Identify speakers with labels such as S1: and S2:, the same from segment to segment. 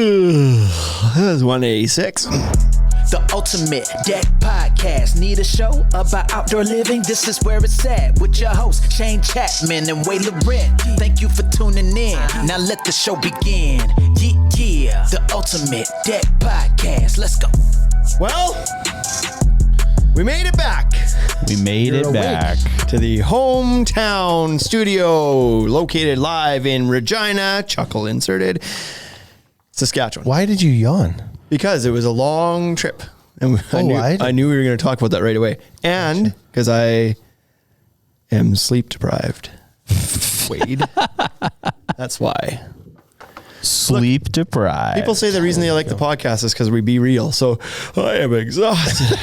S1: That was 186.
S2: The Ultimate Deck Podcast. Need a show about outdoor living? This is where it's at. With your hosts, Shane Chapman and Way Laurent. Thank you for tuning in. Now let the show begin. Yeah. The Ultimate Deck Podcast. Let's go.
S1: Well, we made it back.
S3: We made it back
S1: to the hometown studio located live in Regina, chuckle inserted, Saskatchewan.
S4: Why did you yawn?
S1: Because it was a long trip. And I knew we were going to talk about that right away. And because I am sleep deprived. Wade. That's why.
S3: Sleep deprived.
S1: People say the reason they like the podcast is because we be real. So I am exhausted.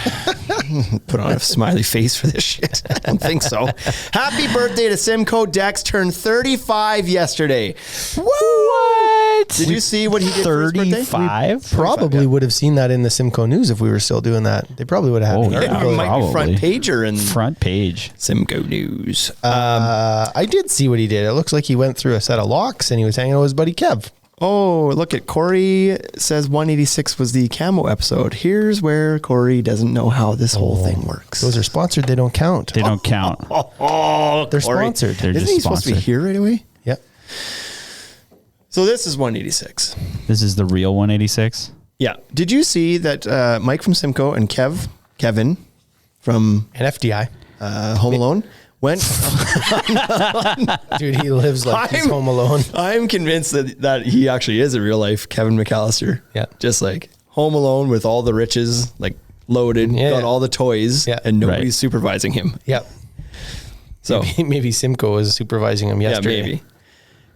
S1: Put on a smiley face for this shit. I don't think so. Happy birthday to Simcoe. Dex turned 35 yesterday.
S3: What?
S1: Did you see what he did for his birthday?
S3: 35?
S4: Probably would have seen that in the Simcoe News if we were still doing that. They probably would have had an article.
S1: It might be front pager in
S3: front page
S1: Simcoe News.
S4: I did see what he did. It looks like he went through a set of locks and he was hanging out with his buddy Kev.
S1: Oh, look at Corey says 186 was the camo episode. Here's where Corey doesn't know how this whole thing works.
S4: Those are sponsored. They don't count.
S3: They don't count.
S4: They're
S1: Corey.
S4: sponsored.
S3: They're
S1: Isn't
S3: just
S1: he supposed to be
S3: sponsored.
S1: here right away?
S4: Yep.
S1: So this is 186.
S3: This is the real 186.
S1: Yeah. Did you see that Mike from Simcoe and Kevin from
S4: And FDI.
S1: Home Alone went?
S4: Dude, he lives like he's home alone.
S1: I'm convinced that he actually is a real life Kevin McAllister.
S4: Yeah.
S1: Just like Home Alone with all the riches, like loaded, got all the toys, and nobody's supervising him.
S4: Yep.
S1: So
S4: maybe Simcoe was supervising him yesterday.
S1: Yeah, maybe.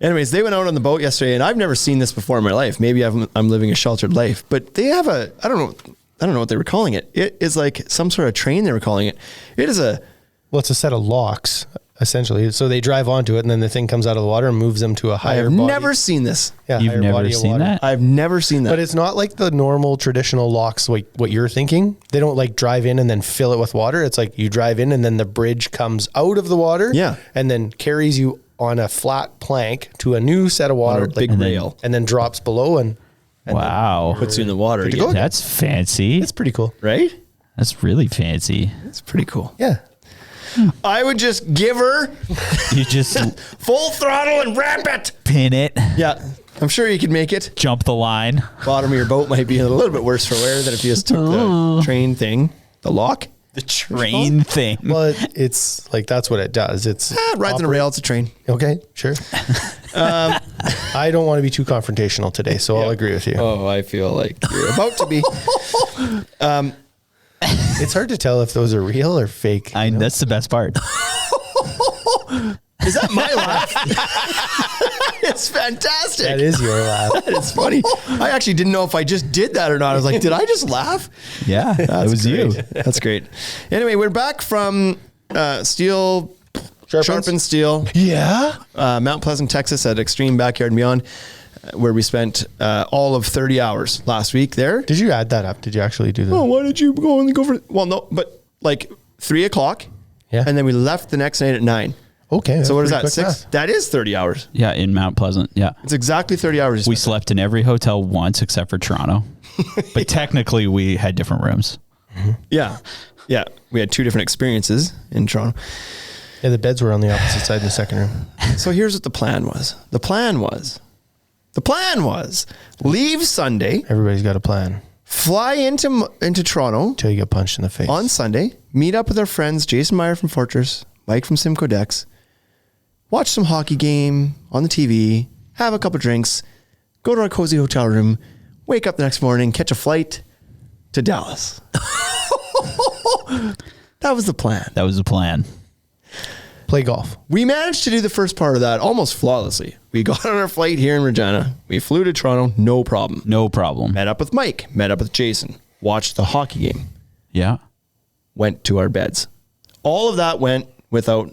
S1: Anyways, they went out on the boat yesterday, and I've never seen this before in my life. Maybe I'm living a sheltered life, but they have I don't know what they were calling it. It is like some sort of train they were calling it. It is
S4: Well, it's a set of locks, essentially. So they drive onto it, and then the thing comes out of the water and moves them to a higher body.
S1: I've never seen this.
S4: Yeah,
S3: You've
S4: higher
S3: never
S4: body of
S3: seen
S4: water.
S3: that?
S1: I've never seen that.
S4: But it's not like the normal traditional locks, like what you're thinking. They don't like drive in and then fill it with water. It's like you drive in and then the bridge comes out of the water.
S1: Yeah.
S4: And then carries you on a flat plank to a new set of water.
S1: On a big rail.
S4: And then drops below and
S3: Wow.
S1: puts you in the water again.
S3: That's fancy.
S4: it's pretty cool.
S1: Right?
S3: That's really fancy.
S1: It's pretty cool.
S4: Yeah.
S1: I would just give her
S3: You just
S1: full throttle and ramp it.
S3: pin it,
S1: Yeah. I'm sure you could make it.
S3: jump the line.
S1: Bottom of your boat might be a little bit worse for wear than if you just took the train thing, the lock.
S3: The train thing.
S4: Well, it's like, that's what it does. It's
S1: Rides on a rail, it's a train.
S4: okay. Sure. I don't want to be too confrontational today, so I'll agree with you.
S1: Oh, I feel like you're about to be.
S4: It's hard to tell if those are real or fake.
S3: That's the best part.
S1: Is that my laugh? It's fantastic.
S4: That is your laugh.
S1: It's funny. I actually didn't know if I just did that or not. I was like, did I just laugh?
S3: Yeah, that was
S1: great.
S3: you.
S1: That's great. Anyway, we're back from Sharpened Steel.
S4: Yeah.
S1: Mount Pleasant, Texas at Extreme Backyard and Beyond, where we spent all of 30 hours last week there.
S4: Did you add that up? Did you actually do that?
S1: Oh, why did you go for it? Well, no, but like 3 o'clock.
S4: Yeah.
S1: And then we left the next night at 9.
S4: Okay.
S1: So what is that?
S4: pretty quick
S1: 6?
S4: math.
S1: That is 30 hours.
S3: Yeah, in Mount Pleasant. Yeah.
S1: It's exactly 30 hours.
S3: We slept in every hotel once except for Toronto. But technically we had different rooms.
S1: Yeah. Yeah. We had 2 different experiences in Toronto.
S4: Yeah, the beds were on the opposite side in the second room.
S1: So here's what the plan was. The plan was leave Sunday,
S4: Everybody's got a plan
S1: fly into Toronto
S4: until you get punched in the face.
S1: on Sunday, meet up with our friends, Jason Meyer from Fortress, Mike from Simcoe Dex, watch some hockey game on the TV, have a couple drinks, go to our cozy hotel room, wake up the next morning, catch a flight to Dallas. That was the plan.
S3: That was the plan.
S4: Play golf.
S1: We managed to do the first part of that almost flawlessly. We got on our flight here in Regina. We flew to Toronto, no problem.
S3: No problem.
S1: Met up with Mike, met up with Jason, watched the hockey game,
S3: Yeah.
S1: went to our beds. All of that went without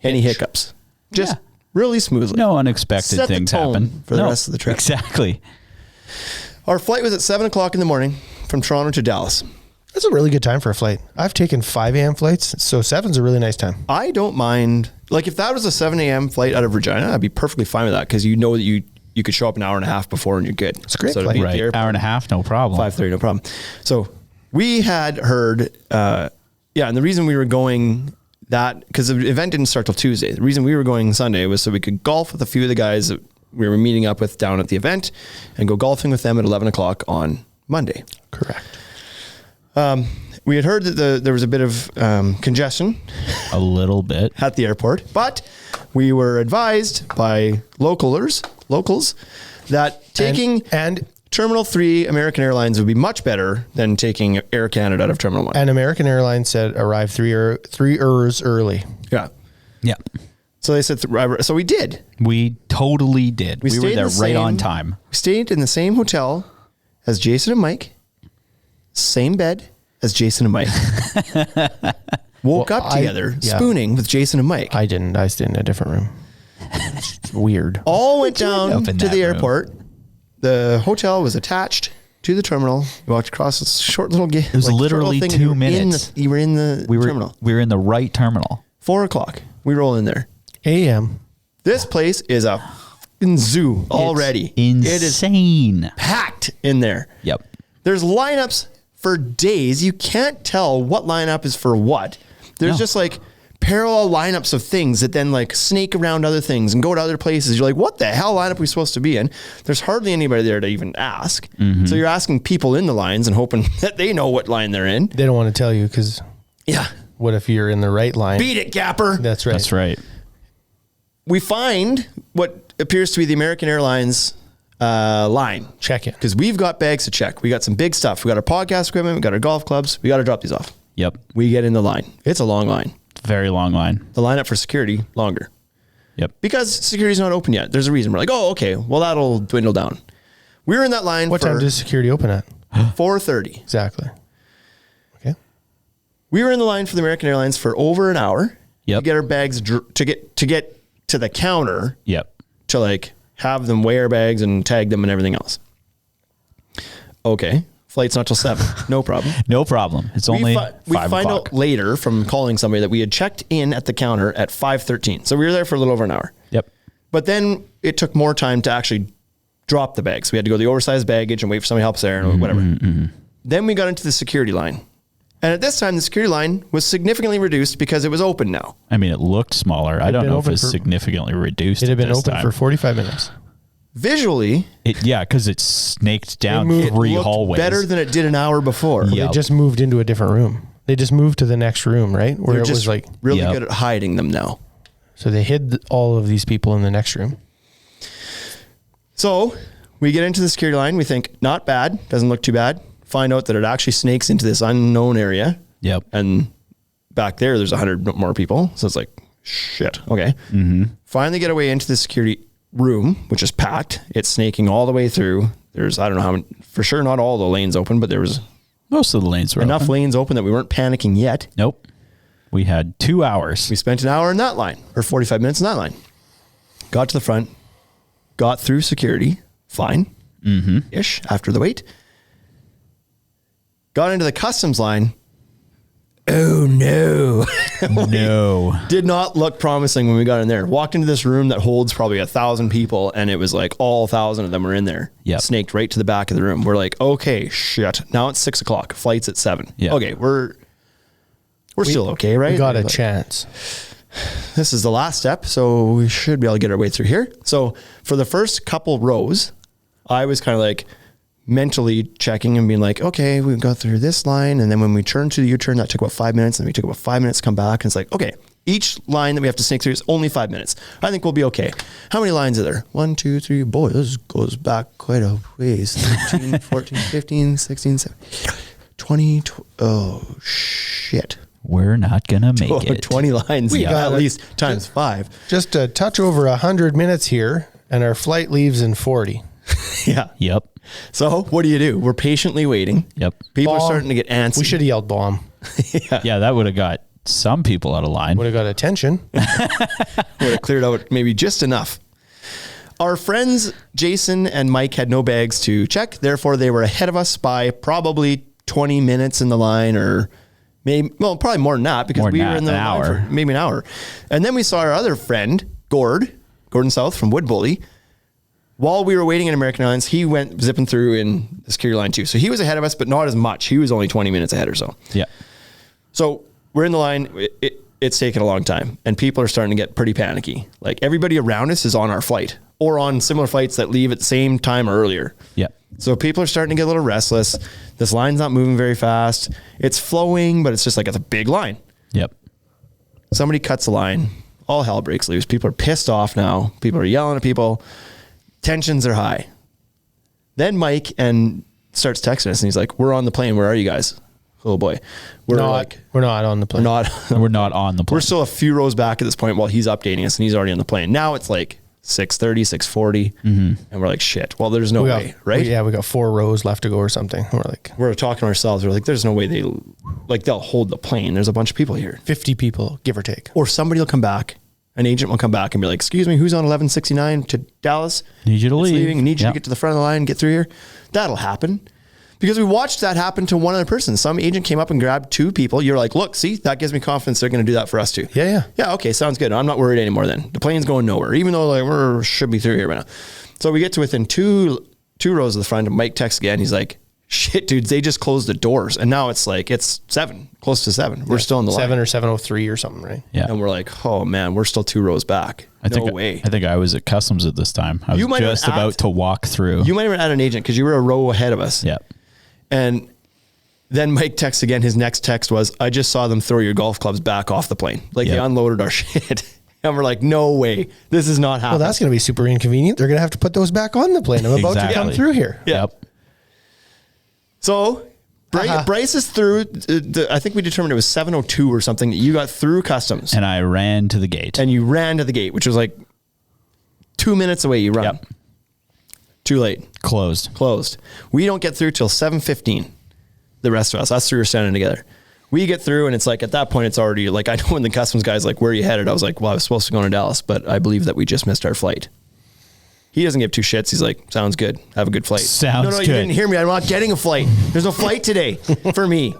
S1: any hiccups. Just really smoothly.
S3: No unexpected
S1: Set the
S3: things
S1: tone
S3: happen.
S1: for the rest of the trip.
S3: Exactly.
S1: Our flight was at 7 o'clock in the morning from Toronto to Dallas.
S4: That's a really good time for a flight. I've taken 5 a.m. flights, so 7's a really nice time.
S1: I don't mind. Like if that was a 7 a.m. flight out of Regina, I'd be perfectly fine with that because you know that you could show up an hour and a half before and you're good. It's
S4: a great
S1: to
S4: flight.
S1: be at
S3: Right.
S1: the airport,
S3: Hour and a half, no problem.
S1: 5:30, no problem. So we had heard, and the reason we were going because the event didn't start till Tuesday. The reason we were going Sunday was so we could golf with a few of the guys that we were meeting up with down at the event and go golfing with them at 11 o'clock on Monday.
S4: Correct.
S1: We had heard that there was a bit of congestion
S3: A little bit.
S1: at the airport, but we were advised by locals that taking
S4: and
S1: Terminal 3 American Airlines would be much better than taking Air Canada out of Terminal 1.
S4: And American Airlines said arrive 3 hours early.
S1: Yeah.
S3: Yeah.
S1: So they said, so we did.
S3: We totally did. We were
S1: stayed
S3: there
S1: in the
S3: right
S1: same-
S3: on time.
S1: We stayed in the same hotel as Jason and Mike, same bed as Jason and Mike. Woke
S4: Well,
S1: up together,
S4: yeah.
S1: spooning with Jason and Mike.
S4: I didn't. I stayed in a different room. It's weird.
S1: All went down
S3: up in
S1: to
S3: that
S1: the
S3: room?
S1: airport. The hotel was attached to the terminal. You walked across this short little gate.
S3: It was literally 2 minutes.
S1: You were in the terminal.
S3: We were in the right terminal.
S1: 4 o'clock. We roll in there.
S4: AM.
S1: This place is a f***ing zoo already. It is
S3: Insane.
S1: packed in there.
S3: Yep.
S1: There's lineups for days. You can't tell what lineup is for what. There's
S3: No.
S1: just like parallel lineups of things that then like snake around other things and go to other places. You're like, what the hell lineup are we supposed to be in? There's hardly anybody there to even ask. So you're asking people in the lines and hoping that they know what line they're in.
S4: They don't want to tell you because
S1: Yeah.
S4: what if you're in the right line?
S1: Beat it, Gapper.
S4: That's right.
S3: That's right.
S1: We find what appears to be the American Airlines line.
S4: Check it.
S1: Because we've got bags to check. We got some big stuff. We got our podcast equipment. We got our golf clubs. We got to drop these off.
S3: Yep.
S1: We get in the line. It's a long line.
S3: Very long line.
S1: The lineup for security, longer.
S3: Yep.
S1: Because security's not open yet. There's a reason. We're like, oh, okay. Well, that'll dwindle down. We were in that line
S4: What
S1: for
S4: time does security open at?
S1: 4:30.
S4: Exactly. Okay.
S1: We were in the line for the American Airlines for over an hour.
S3: Yep.
S1: To get our bags, to get to the counter
S3: Yep.
S1: to like have them weigh our bags and tag them and everything else. Okay. Flight's not till 7. No problem.
S3: No problem. It's only
S1: we
S3: 5
S1: find
S3: o'clock.
S1: out later from calling somebody that we had checked in at the counter at 5:13. So we were there for a little over an hour.
S3: Yep.
S1: But then it took more time to actually drop the bags. We had to go to the oversized baggage and wait for somebody to help us there and whatever. Then we got into the security line. And at this time, the security line was significantly reduced because it was open now.
S3: I mean, it looked smaller. I don't
S4: been
S3: know if
S4: open
S3: it's
S4: for-
S3: significantly reduced.
S4: It had
S3: at
S4: been
S3: this
S4: open
S3: time.
S4: for 45 minutes.
S1: Visually,
S3: Yeah, because it snaked down
S1: it
S3: 3
S1: looked
S3: hallways.
S1: better than it did an hour before.
S3: Yeah.
S4: They just moved into a different room. They just moved to the next room, right? Where
S1: They're
S4: it
S1: just
S4: was like,
S1: really
S3: Yep.
S1: good at hiding them now.
S4: so they hid all of these people in the next room.
S1: So we get into the security line. We think, not bad. Doesn't look too bad. Find out that it actually snakes into this unknown area.
S3: Yep.
S1: And back there's 100 more people. So it's like, shit. Okay. Finally get away into the security room, which is packed. It's snaking all the way through. There's, I don't know how many, for sure not all the lanes open, but there was
S3: Most of the lanes were
S1: enough
S3: open.
S1: lanes open that we weren't panicking yet.
S3: Nope. We had 2 hours.
S1: We spent an hour in that line or 45 minutes in that line. Got to the front, got through security, fine, ish after the wait. Got into the customs line. Oh no.
S3: No.
S1: Did not look promising when we got in there. Walked into this room that holds probably 1,000 people, and it was like all 1,000 of them were in there.
S3: Yep.
S1: Snaked right to the back of the room. We're like, okay, shit. Now it's 6 o'clock. Flight's at 7.
S3: Yeah.
S1: Okay, we're still okay, right?
S4: We got a
S1: Like,
S4: chance.
S1: this is the last step, so we should be able to get our way through here. So for the first couple rows, I was kind of like mentally checking and being like, okay, we got through this line. And then when we turned to the U-turn, that took about 5 minutes. And we took about 5 minutes to come back. And it's like, okay, each line that we have to snake through is only 5 minutes. I think we'll be okay. How many lines are there? 1, 2, 3. Boy, this goes back quite a ways. 13, 14, 15, 16, 17, 20. Oh, shit.
S3: We're not going to make it.
S1: 20 lines.
S4: We got
S1: at
S4: it.
S1: least times 5.
S4: Just a touch over 100 minutes here, and our flight leaves in 40.
S1: Yeah.
S3: Yep.
S1: So what do? We're patiently waiting.
S3: Yep.
S1: People are
S4: Bomb.
S1: starting to get antsy.
S4: We should have yelled bomb.
S3: Yeah, that would have got some people out of line.
S4: Would have got attention.
S1: would have cleared out maybe just enough. Our friends Jason and Mike had no bags to check. Therefore, they were ahead of us by probably 20 minutes in the line, or maybe, well, probably more than that, because
S3: More
S1: we
S3: than
S1: were
S3: that,
S1: in the
S3: an
S1: line
S3: hour.
S1: for maybe an hour. And then we saw our other friend, Gordon South from Wood Bully, While we were waiting in American Airlines, he went zipping through in the security line too. So he was ahead of us, but not as much. He was only 20 minutes ahead or so.
S3: Yeah.
S1: So we're in the line. It's taken a long time, and people are starting to get pretty panicky. Like everybody around us is on our flight or on similar flights that leave at the same time or earlier.
S3: Yeah.
S1: So people are starting to get a little restless. This line's not moving very fast. It's flowing, but it's just like it's a big line.
S3: Yep.
S1: Somebody cuts the line. All hell breaks loose. People are pissed off now. People are yelling at people. Tensions are high. Then Mike starts texting us, and he's like, "We're on the plane. Where are you guys?" Oh boy,
S4: we're not on the plane.
S3: We're not on the plane.
S1: We're still a few rows back at this point while he's updating us, and he's already on the plane. Now it's like 6:30, 6:40, and we're like, "Shit." Well, there's no way, right?
S4: We got 4 rows left to go or something. We're
S1: talking to ourselves. We're like, "There's no way they'll hold the plane. There's a bunch of people here,
S4: 50 people, give or take."
S1: Or somebody will come back. An agent will come back and be like, "Excuse me, who's on 1169 to Dallas?
S3: Need you to leave.
S1: Leaving. Need you to get to the front of the line and get through here." That'll happen. Because we watched that happen to one other person. Some agent came up and grabbed 2 people. You're like, "Look, see, that gives me confidence they're going to do that for us too."
S4: Yeah.
S1: Yeah, okay, sounds good. I'm not worried anymore then. The plane's going nowhere, even though like we should be through here right now. So we get to within two rows of the front, and Mike texts again. He's like, "Shit, dudes, they just closed the doors." And now it's like, it's 7, close to 7. We're still in the
S4: 7
S1: line.
S4: or 7:03 or something, right?
S3: Yeah.
S1: And we're like, "Oh man, we're still 2 rows back." No way.
S3: I think I was at customs at this time. I was just about to walk through.
S1: You might have had an agent because you were a row ahead of us.
S3: Yeah.
S1: And then Mike texts again. His next text was, "I just saw them throw your golf clubs back off the plane." Like they unloaded our shit. And we're like, "No way. This is not happening."
S4: Well, that's going to be super inconvenient. They're going to have to put those back on the plane. I'm about to come through here.
S1: Yeah.
S3: Yep.
S1: So Bryce is through. I think we determined it was 7:02 or something. You got through customs.
S3: And I ran to the gate.
S1: And you ran to the gate, which was like 2 minutes away. You run.
S3: Yep.
S1: Too late.
S3: Closed.
S1: We don't get through till 7:15. The rest of us 3 are standing together. We get through, and it's like, at that point, it's already like, I know when the customs guy's like, "Where are you headed?" I was like, "Well, I was supposed to go to Dallas, but I believe that we just missed our flight." He doesn't give 2 shits. He's like, "Sounds good. Have a good flight."
S3: Sounds
S1: No,
S3: good.
S1: you didn't hear me. I'm not getting a flight. There's no flight today for me.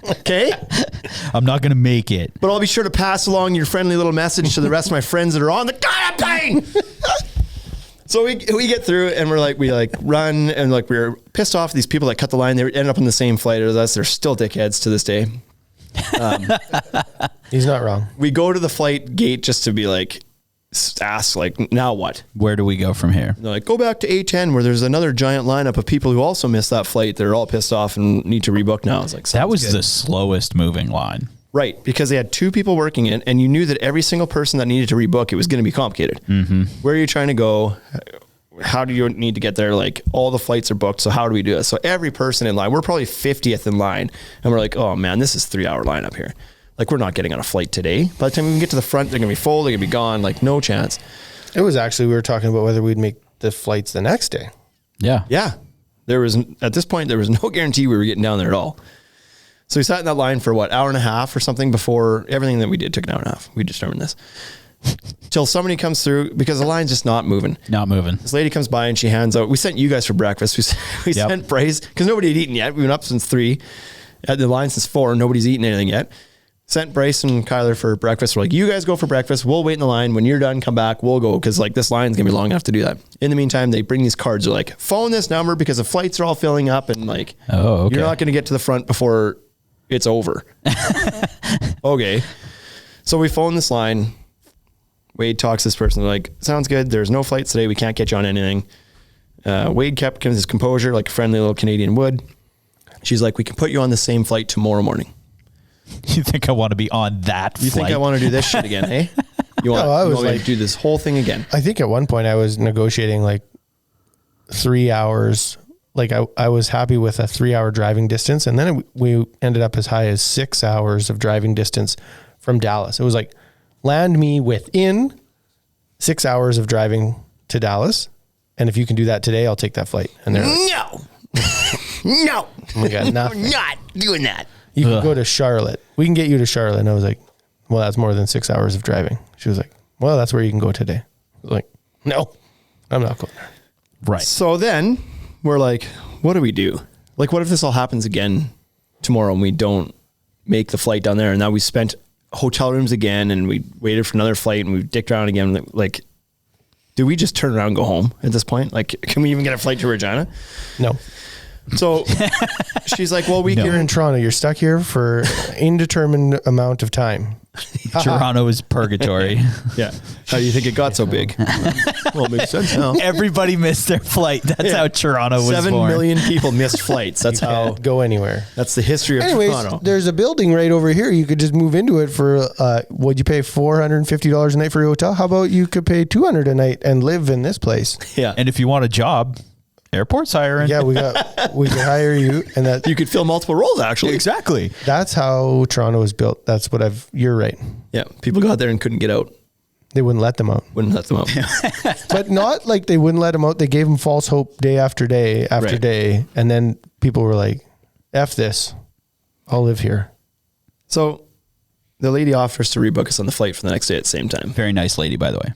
S1: Okay?
S3: I'm not going to make it.
S1: But I'll be sure to pass along your friendly little message to the rest of my friends that are on the goddamn plane. So we get through, and we run, and like we're pissed off at these people that cut the line. They ended up on the same flight as us. They're still dickheads to this day.
S4: He's not wrong.
S1: We go to the flight gate just to be like, ask like, "Now what?"
S3: Where do we go from here?
S1: They're like, "Go back to A10 where there's another giant lineup of people who also missed that flight. They're all pissed off and need to rebook now." I was like,
S3: That was
S1: good.
S3: the slowest moving line.
S1: Right, because they had 2 people working it, and you knew that every single person that needed to rebook, it was going to be complicated. Mm-hmm. Where are you trying to go? How do you need to get there? Like, all the flights are booked, so how do we do it? So every person in line, we're probably 50th in line, and we're like, "Oh man, this is 3-hour line up here. Like, we're not getting on a flight today. By the time we can get to the front, they're going to be full, they're going to be gone. Like, no chance."
S4: It was actually, we were talking about whether we'd make the flights the next day.
S3: Yeah.
S1: Yeah. At this point, there was no guarantee we were getting down there at all. So we sat in that line for hour and a half or something before everything that we did took an hour and a half. We determined this. Till somebody comes through because the line's just not moving.
S3: Not moving.
S1: This lady comes by and she hands out, we sent you guys for breakfast. We sent Bryce because nobody had eaten yet. We've been up since 3, at the line since 4. Nobody's eaten anything yet. Sent Bryce and Kyler for breakfast. We're like, "You guys go for breakfast. We'll wait in the line. When you're done, come back. We'll go." Because like this line's going to be long enough to do that. In the meantime, they bring these cards. They're like, "Phone this number because the flights are all filling up." And like,
S3: "Oh, okay.
S1: You're not going to get to the front before it's over." Okay. So we phone this line. Wade talks to this person. They're like, "Sounds good. There's no flights today. We can't get you on anything." Wade kept his composure like a friendly little Canadian would. She's like, "We can put you on the same flight tomorrow morning."
S3: You think I want to be on that flight?
S1: You think I want to do this shit again, hey? You want me to do this whole thing again?
S4: I think at one point I was negotiating like 3 hours. Like I was happy with a 3-hour driving distance. And then we ended up as high as 6 hours of driving distance from Dallas. It was like, land me within 6 hours of driving to Dallas. And if you can do that today, I'll take that flight. And they're like,
S1: "No, no,
S4: we got nothing.
S1: I'm not doing that."
S4: You can go to Charlotte. We can get you to Charlotte. And I was like, "Well, that's more than 6 hours of driving." She was like, "Well, that's where you can go today." I was like, "No, I'm not going there."
S3: Right.
S1: So then we're like, what do we do? Like, what if this all happens again tomorrow and we don't make the flight down there? And now we spent hotel rooms again and we waited for another flight and we dicked around again. Like, do we just turn around and go home at this point? Like, can we even get a flight to Regina?
S4: No.
S1: So she's like, well,
S4: You're in Toronto. You're stuck here for indeterminate amount of time.
S3: Toronto is purgatory.
S1: Yeah. How do you think it got so big? Well, it makes sense now.
S3: Everybody missed their flight. That's how Toronto was
S1: 7
S3: born.
S1: million people missed flights. That's how.
S4: Can't go anywhere.
S1: That's the history of
S4: Anyways,
S1: Toronto.
S4: there's a building right over here. You could just move into it for, would you pay $450 a night for your hotel? How about you could pay $200 a night and live in this place?
S1: Yeah.
S3: And if you want a job, airport's hiring.
S4: Yeah, we can hire you, and that
S1: You could fill multiple roles, actually.
S3: Exactly.
S4: that's how Toronto was built. That's what you're right.
S1: Yeah. People got there and couldn't get out.
S4: They wouldn't let them out.
S1: Wouldn't let them out.
S4: But not like they wouldn't let them out. They gave them false hope day after day after
S1: Right.
S4: day. And then people were like, F this. I'll live here.
S1: So the lady offers to rebook us on the flight for the next day at the same time.
S3: Very nice lady, by the way.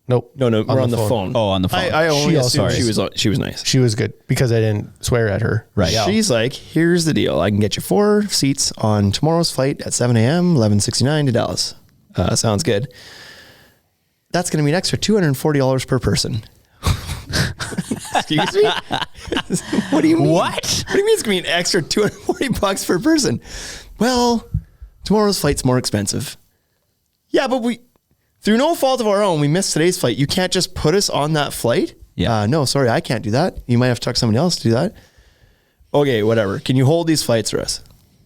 S4: Nope.
S1: No, we're on the phone.
S3: Oh, on the phone.
S1: I only
S4: She
S1: assumed
S4: also-
S1: she was nice.
S4: She was good because I didn't swear at her.
S3: Right.
S1: She's like, here's the deal. I can get you 4 seats on tomorrow's flight at 7 a.m., 11:69 to Dallas. Sounds good. That's going to be an extra $240 per person. Excuse me? What do you mean?
S3: What?
S1: What do you mean it's going to be an extra $240 per person? Well, tomorrow's flight's more expensive. Yeah, but through no fault of our own, we missed today's flight. You can't just put us on that flight?
S3: Yeah.
S1: No, sorry, I can't do that. You might have to talk to somebody else to do that. Okay, whatever. Can you hold these flights for us?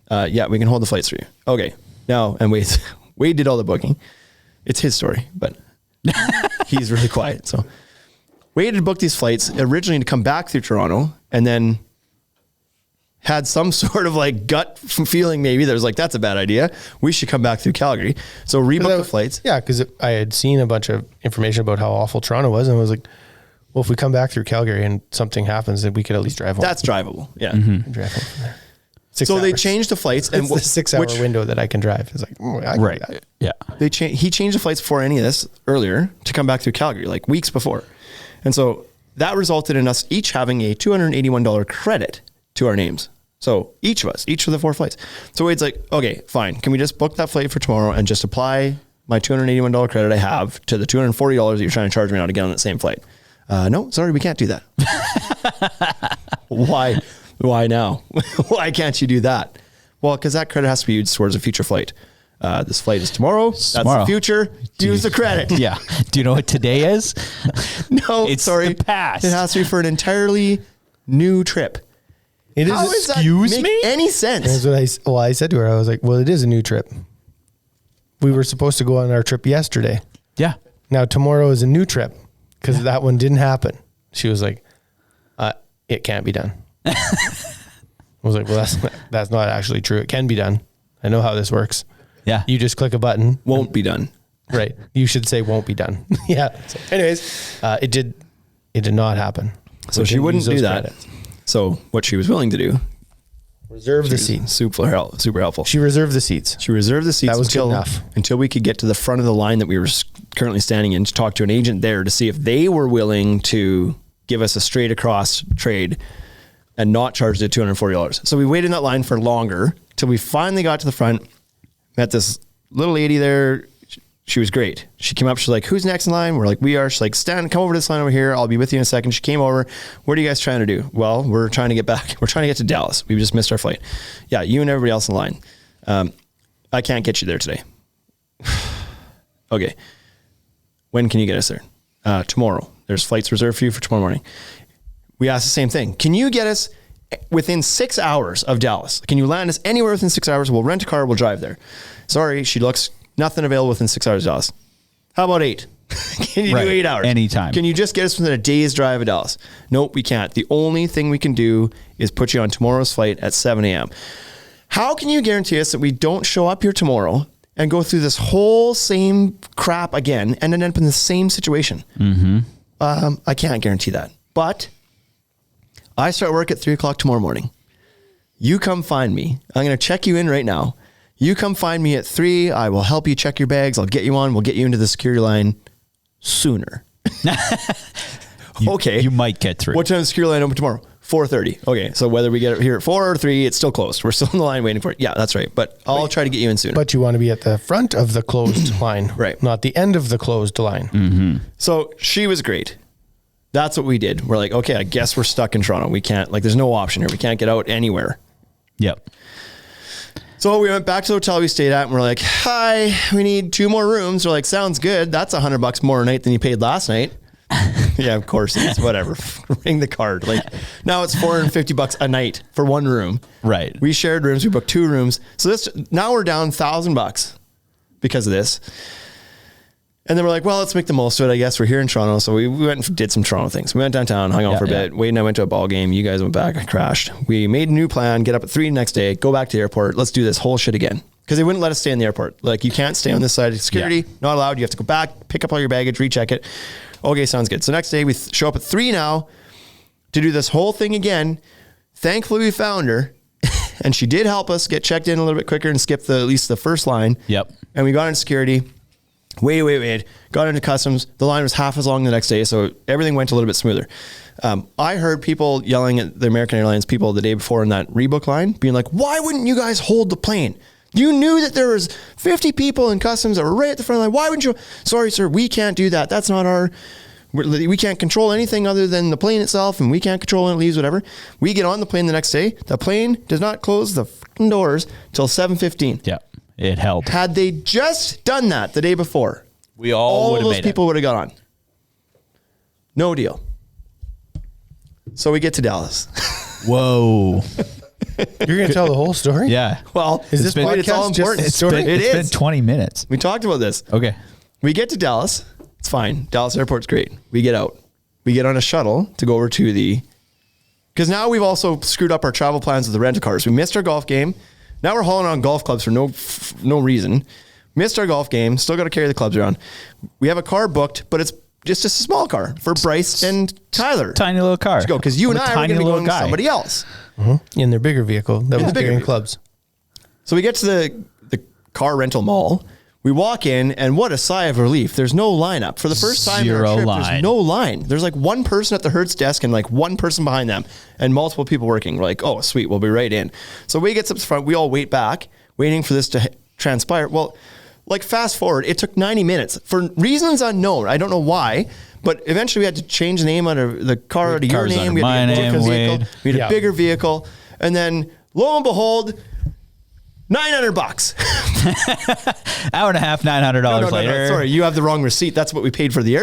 S1: Yeah, we can hold the flights for you. Okay. Now, and Wade did all the booking. It's his story, but he's really quiet. So Wade had booked these flights originally to come back through Toronto, and then had some sort of like gut feeling maybe that was like, that's a bad idea. We should come back through Calgary. So rebook the flights.
S4: Yeah, because I had seen a bunch of information about how awful Toronto was, and I was like, well, if we come back through Calgary and something happens, then we could at least drive home.
S1: That's drivable. Yeah.
S4: Drive home from there. 6
S1: So they
S4: hours.
S1: changed the flights, and
S4: It's the 6 hour window that I can drive. It's like, I can
S3: Right.
S4: do that.
S3: Yeah.
S1: he changed the flights before any of this earlier to come back through Calgary, like weeks before. And so that resulted in us each having a $281 credit to our names. So each of the 4 flights. So Wade's like, okay, fine. Can we just book that flight for tomorrow and just apply my $281 credit I have to the $240 that you're trying to charge me now to get on that same flight? No, sorry, we can't do that. Why? Why now? Why can't you do that? Well, because that credit has to be used towards a future flight. This flight is tomorrow. That's
S3: Tomorrow.
S1: the future. Use the credit.
S3: Yeah. Do you know what today is?
S1: No,
S3: It's
S1: sorry.
S3: the past.
S1: It has to be for an entirely new trip.
S4: It is.
S1: How does that
S3: Excuse
S1: make
S3: me?
S1: any
S4: That's
S1: sense?
S4: what I said to her. I was like, well, it is a new trip. We were supposed to go on our trip yesterday.
S3: Yeah.
S4: Now tomorrow is a new trip because that one didn't happen. She was like, it can't be done. I was like, well, that's not actually true. It can be done. I know how this works.
S3: Yeah.
S4: You just click a button.
S1: Won't be done.
S4: Right. You should say won't be done. Yeah. So anyways, it did not happen.
S1: So
S4: We
S1: she
S4: didn't
S1: wouldn't
S4: use those
S1: do that.
S4: credits.
S1: So what she was willing to do,
S4: Reserve the seats.
S1: super helpful.
S4: She reserved the seats.
S1: She reserved the seats
S4: That was good enough.
S1: until we could get to the front of the line that we were currently standing in to talk to an agent there to see if they were willing to give us a straight across trade and not charge the $240. So we waited in that line for longer till we finally got to the front, met this little lady there. She was great. She came up. She's like, who's next in line? We're like, we are. She's like, come over to this line over here. I'll be with you in a second. She came over. What are you guys trying to do? Well, we're trying to get back. We're trying to get to Dallas. We just missed our flight. Yeah, you and everybody else in line. I can't get you there today. Okay. When can you get us there? Tomorrow. There's flights reserved for you for tomorrow morning. We asked the same thing. Can you get us within 6 hours of Dallas? Can you land us anywhere within 6 hours? We'll rent a car. We'll drive there. Sorry, she looks nothing available within 6 hours of Dallas. How about 8? Can you
S3: Right.
S1: do 8 hours?
S3: Anytime.
S1: Can you just get us within a day's drive of Dallas? Nope, we can't. The only thing we can do is put you on tomorrow's flight at 7 a.m. How can you guarantee us that we don't show up here tomorrow and go through this whole same crap again and end up in the same situation? I can't guarantee that. But I start work at 3 o'clock tomorrow morning. You come find me. I'm going to check you in right now. You come find me at 3. I will help you check your bags. I'll get you on. We'll get you into the security line sooner. Okay.
S3: You might get through.
S1: What time is the security line open tomorrow? 4:30. Okay, so whether we get it here at 4 or 3, it's still closed. We're still in the line waiting for it. Yeah, that's right. But I'll try to get you in sooner.
S4: But you want to be at the front of the closed line,
S1: Right.
S4: Not the end of the closed line.
S3: Mm-hmm.
S1: So she was great. That's what we did. We're like, okay, I guess we're stuck in Toronto. We can't, like, there's no option here. We can't get out anywhere.
S3: Yep.
S1: So we went back to the hotel we stayed at and we're like, hi, we need 2 more rooms. They're like, sounds good. That's $100 more a night than you paid last night. Yeah, of course it is. Whatever. Ring the card. Like, now it's $450 a night for 1 room.
S3: Right.
S1: We shared rooms. We booked 2 rooms. So now we're down $1,000 because of this. And then we're like, well, let's make the most of it. I guess we're here in Toronto. So we went and did some Toronto things. We went downtown, hung out for a bit. Wade and I went to a ball game. You guys went back. I crashed. We made a new plan, get up at 3 the next day, go back to the airport. Let's do this whole shit again. Because they wouldn't let us stay in the airport. Like, you can't stay on this side of security. Not allowed. You have to go back, pick up all your baggage, recheck it. Okay, sounds good. So next day we show up at 3 now to do this whole thing again. Thankfully we found her and she did help us get checked in a little bit quicker and skip at least the first line.
S3: Yep.
S1: And we got into security. Wait. Got into customs. The line was half as long the next day. So everything went a little bit smoother. I heard people yelling at the American Airlines people the day before in that rebook line being like, why wouldn't you guys hold the plane? You knew that there was 50 people in customs that were right at the front line. Why wouldn't you? Sorry, sir, we can't do that. That's not we can't control anything other than the plane itself, and we can't control when it leaves, whatever. We get on the plane the next day. The plane does not close the fucking doors till 7:15.
S3: Yeah. It helped.
S1: Had they just done that the day before,
S3: We all would have
S1: those
S3: made
S1: people would have got on. No deal. So we get to Dallas.
S3: it. Whoa.
S4: You're going to tell the whole story?
S3: Yeah.
S1: Well,
S4: Is this
S1: it's all
S4: podcast just
S1: important.
S4: a story?
S3: It's been 20 minutes.
S1: We talked about this.
S3: Okay.
S1: We get to Dallas. It's fine. Dallas airport's great. We get out. We get on a shuttle to go over to because now we've also screwed up our travel plans with the rental cars. We missed our golf game. Now we're hauling on golf clubs for no reason. Missed our golf game. Still got to carry the clubs around. We have a car booked, but it's just a small car for Bryce and Tyler.
S3: Tiny little car.
S1: To go because you
S3: I'm
S1: and
S3: a
S1: I are
S3: tiny
S1: going to be
S3: little
S1: going with
S3: guy.
S1: somebody else.
S4: In their bigger vehicle that was
S1: the bigger
S4: carrying
S1: vehicle.
S4: clubs.
S1: So we get to the car rental mall. We walk in, and what a sigh of relief. There's no lineup. For the first time in our
S3: Zero
S1: trip,
S3: line.
S1: there's no line. There's like one person at the Hertz desk and like one person behind them and multiple people working. We're like, oh, sweet, we'll be right in. So we get to the front. We all wait back, waiting for this to transpire. Well, like fast forward, it took 90 minutes for reasons unknown. I don't know why, but eventually we had to change the name under the car to your
S3: Car's
S1: name.
S3: under
S1: We had
S3: my
S1: to get a different
S3: name,
S1: vehicle.
S3: Wade.
S1: We had
S4: Yeah.
S1: a bigger vehicle. And then lo and behold, $900.
S3: Hour and a half, $900 later.
S1: Sorry, you have the wrong receipt. That's what we paid for the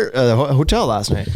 S1: hotel last night.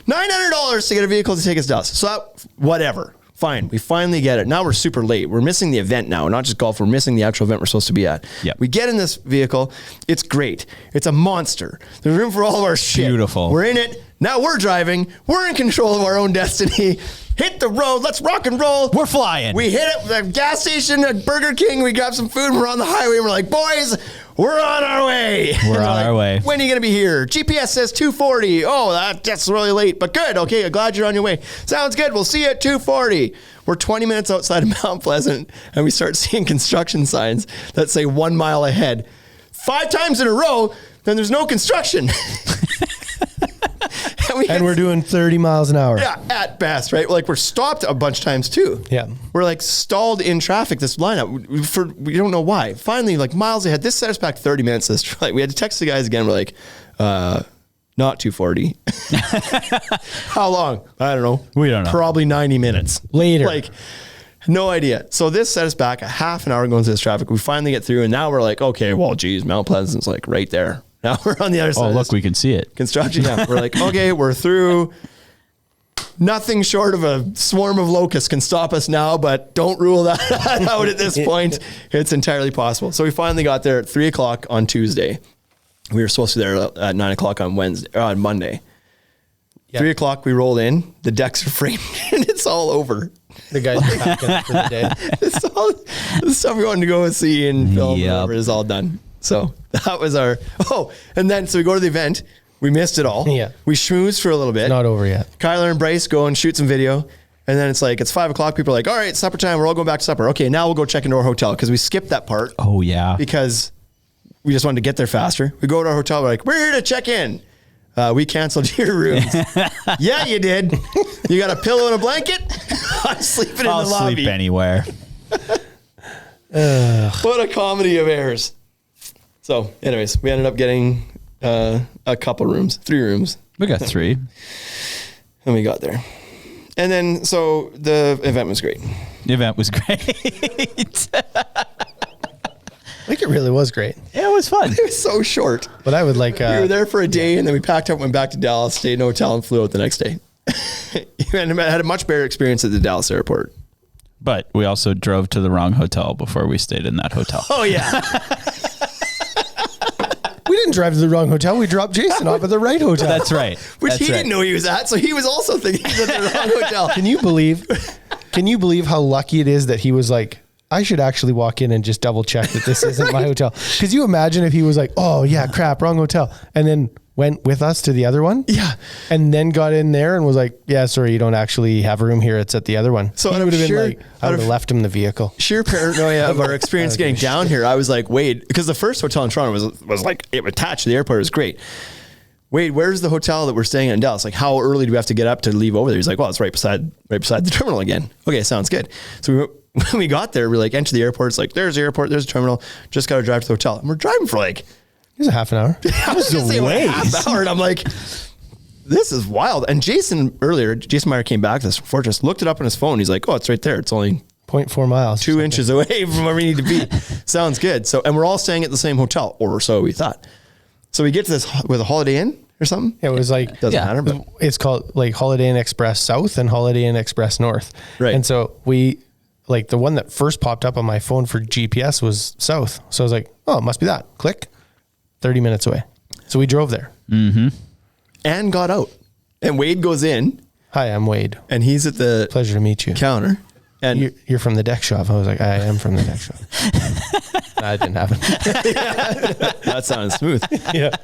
S1: $900 to get a vehicle to take us to Dallas. So whatever. Fine. We finally get it. Now we're super late. We're missing the event now. Not just golf. We're missing the actual event we're supposed to be at.
S3: Yep.
S1: We get in this vehicle. It's great. It's a monster. There's room for all of our shit.
S3: Beautiful.
S1: We're in it. Now we're driving. We're in control of our own destiny. Hit the road. Let's rock and roll.
S3: We're flying.
S1: We hit it at a gas station at Burger King. We grab some food. We're on the highway. We're like, boys, we're on our way.
S3: We're
S1: And
S3: on
S1: they're
S3: our
S1: like,
S3: way.
S1: When are you going to be here? GPS says 2:40. Oh, that's really late, but good. Okay, I'm glad you're on your way. Sounds good. We'll see you at 2:40. We're 20 minutes outside of Mount Pleasant, and we start seeing construction signs that say 1 mile ahead. 5 times in a row, then there's no construction.
S4: And we're doing 30 miles an hour.
S1: Yeah, at best, right? Like we're stopped a bunch of times too.
S4: Yeah.
S1: We're like stalled in traffic, this lineup. We don't know why. Finally, like miles ahead, this set us back 30 minutes. This we had to text the guys again. We're like, not 2:40. How long? I don't know.
S3: We don't know.
S1: Probably 90 minutes.
S4: Later.
S1: Like, no idea. So this set us back a half an hour going through this traffic. We finally get through, and now we're like, okay, well, geez, Mount Pleasant's like right there. Now we're on the other side.
S3: Oh,
S1: of
S3: look,
S1: this
S3: we can see it.
S1: construction. Yeah, we're like, okay, we're through. Nothing short of a swarm of locusts can stop us now, but don't rule that out at this point. It's entirely possible. So we finally got there at 3:00 on Tuesday. We were supposed to be there at 9:00 on Monday.
S4: Yep.
S1: 3:00 we rolled in. The decks are framed and it's all over.
S4: The guys are packing up for the day.
S1: It's all the stuff we wanted to go see and film.
S3: Yep.
S1: Whatever is all done. So that was our. Oh, and then so we go to the event. We missed it all.
S4: Yeah.
S1: We schmoozed for a little bit.
S4: Not over yet.
S1: Kyler and Bryce go and shoot some video. And then it's 5:00. People are like, all right, supper time. We're all going back to supper. Okay, now we'll go check into our hotel because we skipped that part
S3: Oh, yeah.
S1: because we just wanted to get there faster. We go to our hotel. We're like, we're here to check in. We canceled your rooms. Yeah, you did. You got a pillow and a blanket? I'm sleeping in
S3: I'll
S1: the lobby.
S3: sleep anywhere.
S1: What a comedy of errors. So, anyways, we ended up getting a couple rooms, 3 rooms.
S3: We got 3.
S1: And we got there. And then, so the event was great.
S3: The event was great.
S4: I think it really was great.
S3: It was fun.
S1: It was so short.
S4: But I would like...
S1: We were there for a day, and then we packed up, went back to Dallas, stayed in a hotel, and flew out the next day. And I had a much better experience at the Dallas airport.
S3: But we also drove to the wrong hotel before we stayed in that hotel.
S1: Oh, yeah.
S4: We didn't drive to the wrong hotel. We dropped Jason off at the right hotel.
S3: That's right.
S1: Which
S3: That's
S1: he
S3: right.
S1: didn't know he was at, so he was also thinking he was at the wrong hotel.
S4: Can you believe how lucky it is that he was like, I should actually walk in and just double check that this isn't my hotel. Because you imagine if he was like, oh yeah, crap, wrong hotel. And then went with us to the other one.
S1: Yeah.
S4: And then got in there and was like, yeah, sorry, you don't actually have a room here. It's at the other one.
S1: So
S4: he
S1: out
S4: would
S1: of
S4: have been
S1: sheer-
S4: like, I would have left him the vehicle.
S1: Sheer paranoia of our experience getting down here. I was like, Wade, because the first hotel in Toronto was like, it attached to the airport. It was great. Wade, where's the hotel that we're staying in Dallas? Like, how early do we have to get up to leave over there? He's like, well, it's right beside the terminal again. Okay, sounds good. So when we got there, we like enter the airport. It's like, there's the airport, there's the terminal. Just got to drive to the hotel. And we're driving for like,
S4: It was a half an hour.
S1: I was going to say like a half hour. And I'm like, this is wild. And Jason Meyer came back to this from Fortress, looked it up on his phone. He's like, oh, it's right there. It's only
S4: 0.4 miles.
S1: 2 inches away from where we need to be. Sounds good. So, and we're all staying at the same hotel, or so we thought. So we get to this with a Holiday Inn or something.
S4: It was like,
S1: Doesn't matter, but
S4: it's called like Holiday Inn Express South and Holiday Inn Express North.
S1: Right.
S4: And so we, like the one that first popped up on my phone for GPS was South. So I was like, oh, it must be that. Click. 30 minutes away. So we drove there.
S1: and got out. And Wade goes in,
S4: Hi, I'm Wade.
S1: and he's at the
S4: Pleasure to meet you.
S1: counter. And
S4: You're from the deck shop. I was like, I am from the deck shop. That didn't happen.
S1: that sounded smooth.
S4: Yeah.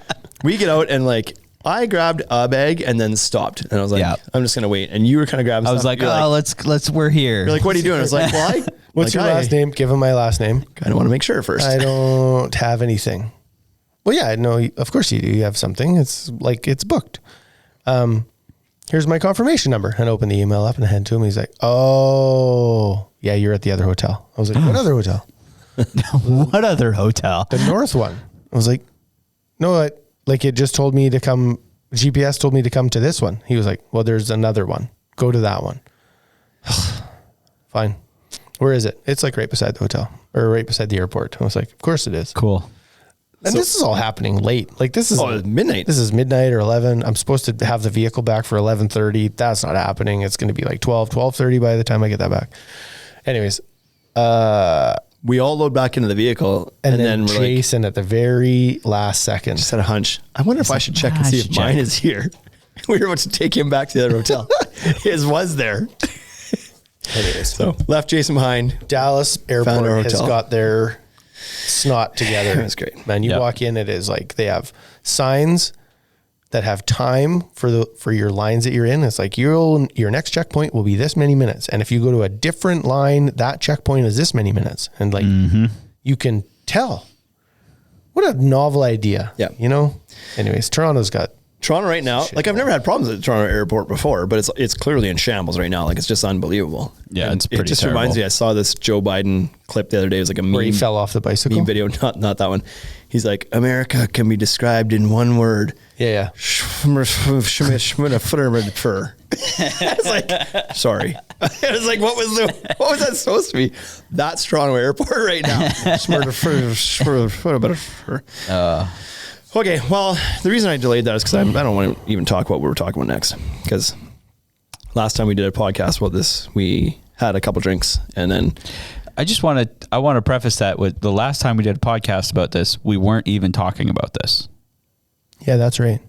S1: We get out and like I grabbed a bag and then stopped, and I was like,
S3: Yeah.
S1: I'm just gonna wait. And you were kind of grabbing.
S3: I was
S1: stuff.
S3: like,
S1: You're
S3: let's we're here.
S1: you're like, what are you doing? I was like, well,
S4: What's your last name? Give him my last name.
S1: Kind of want to make sure first.
S4: I don't have anything. Well, yeah, no, of course you do. You have something. It's like, it's booked. Here's my confirmation number, and open the email up and hand to him. He's like, oh yeah, you're at the other hotel. I was like, what other hotel?
S3: What other hotel?
S4: The north one. I was like, no, like it just told me to come. GPS told me to come to this one. He was like, well, there's another one. Go to that one. Fine. Where is it? It's like right beside the hotel or right beside the airport. I was like, of course it is.
S3: Cool.
S4: And this is all happening late. Like this is
S1: midnight.
S4: This is midnight or 11. I'm supposed to have the vehicle back for 11:30. That's not happening. It's going to be like 12:30 by the time I get that back. Anyways,
S1: We all load back into the vehicle,
S4: and then
S1: we're like,
S4: Jason at the very last second.
S1: just had a hunch. I wonder if I should check and see if mine is here. We were about to take him back to the other hotel. His was there.
S4: Anyways,
S1: So left Jason behind.
S4: Dallas Airport
S1: Found our
S4: has
S1: hotel.
S4: got their snot together.
S1: That's great.
S4: Man, you
S3: Yep.
S4: walk in, it is like they have signs that have time for your lines that you're in. It's like your next checkpoint will be this many minutes. And if you go to a different line, that checkpoint is this many minutes. And like you can tell. What a novel idea.
S1: Yeah.
S4: You know? Anyways, Toronto's got
S1: Toronto right now, like I've never had problems at the Toronto airport before, but it's clearly in shambles right now. Like it's just unbelievable.
S3: Yeah,
S1: And
S3: it's pretty
S1: It just
S3: terrible.
S1: reminds me. I saw this Joe Biden clip the other day. It was like a
S4: where he
S1: meme,
S4: fell off the bicycle.
S1: meme video. Not that one. He's like, America can be described in one word.
S4: Yeah.
S1: It's like, sorry. It was like, what was that supposed to be? That's Toronto Airport right now. Okay, well, the reason I delayed that is because I don't want to even talk about what we're talking about next. Because last time we did a podcast about this, we had a couple drinks and then
S3: I want to preface that with the last time we did a podcast about this, we weren't even talking about this.
S4: Yeah, that's right.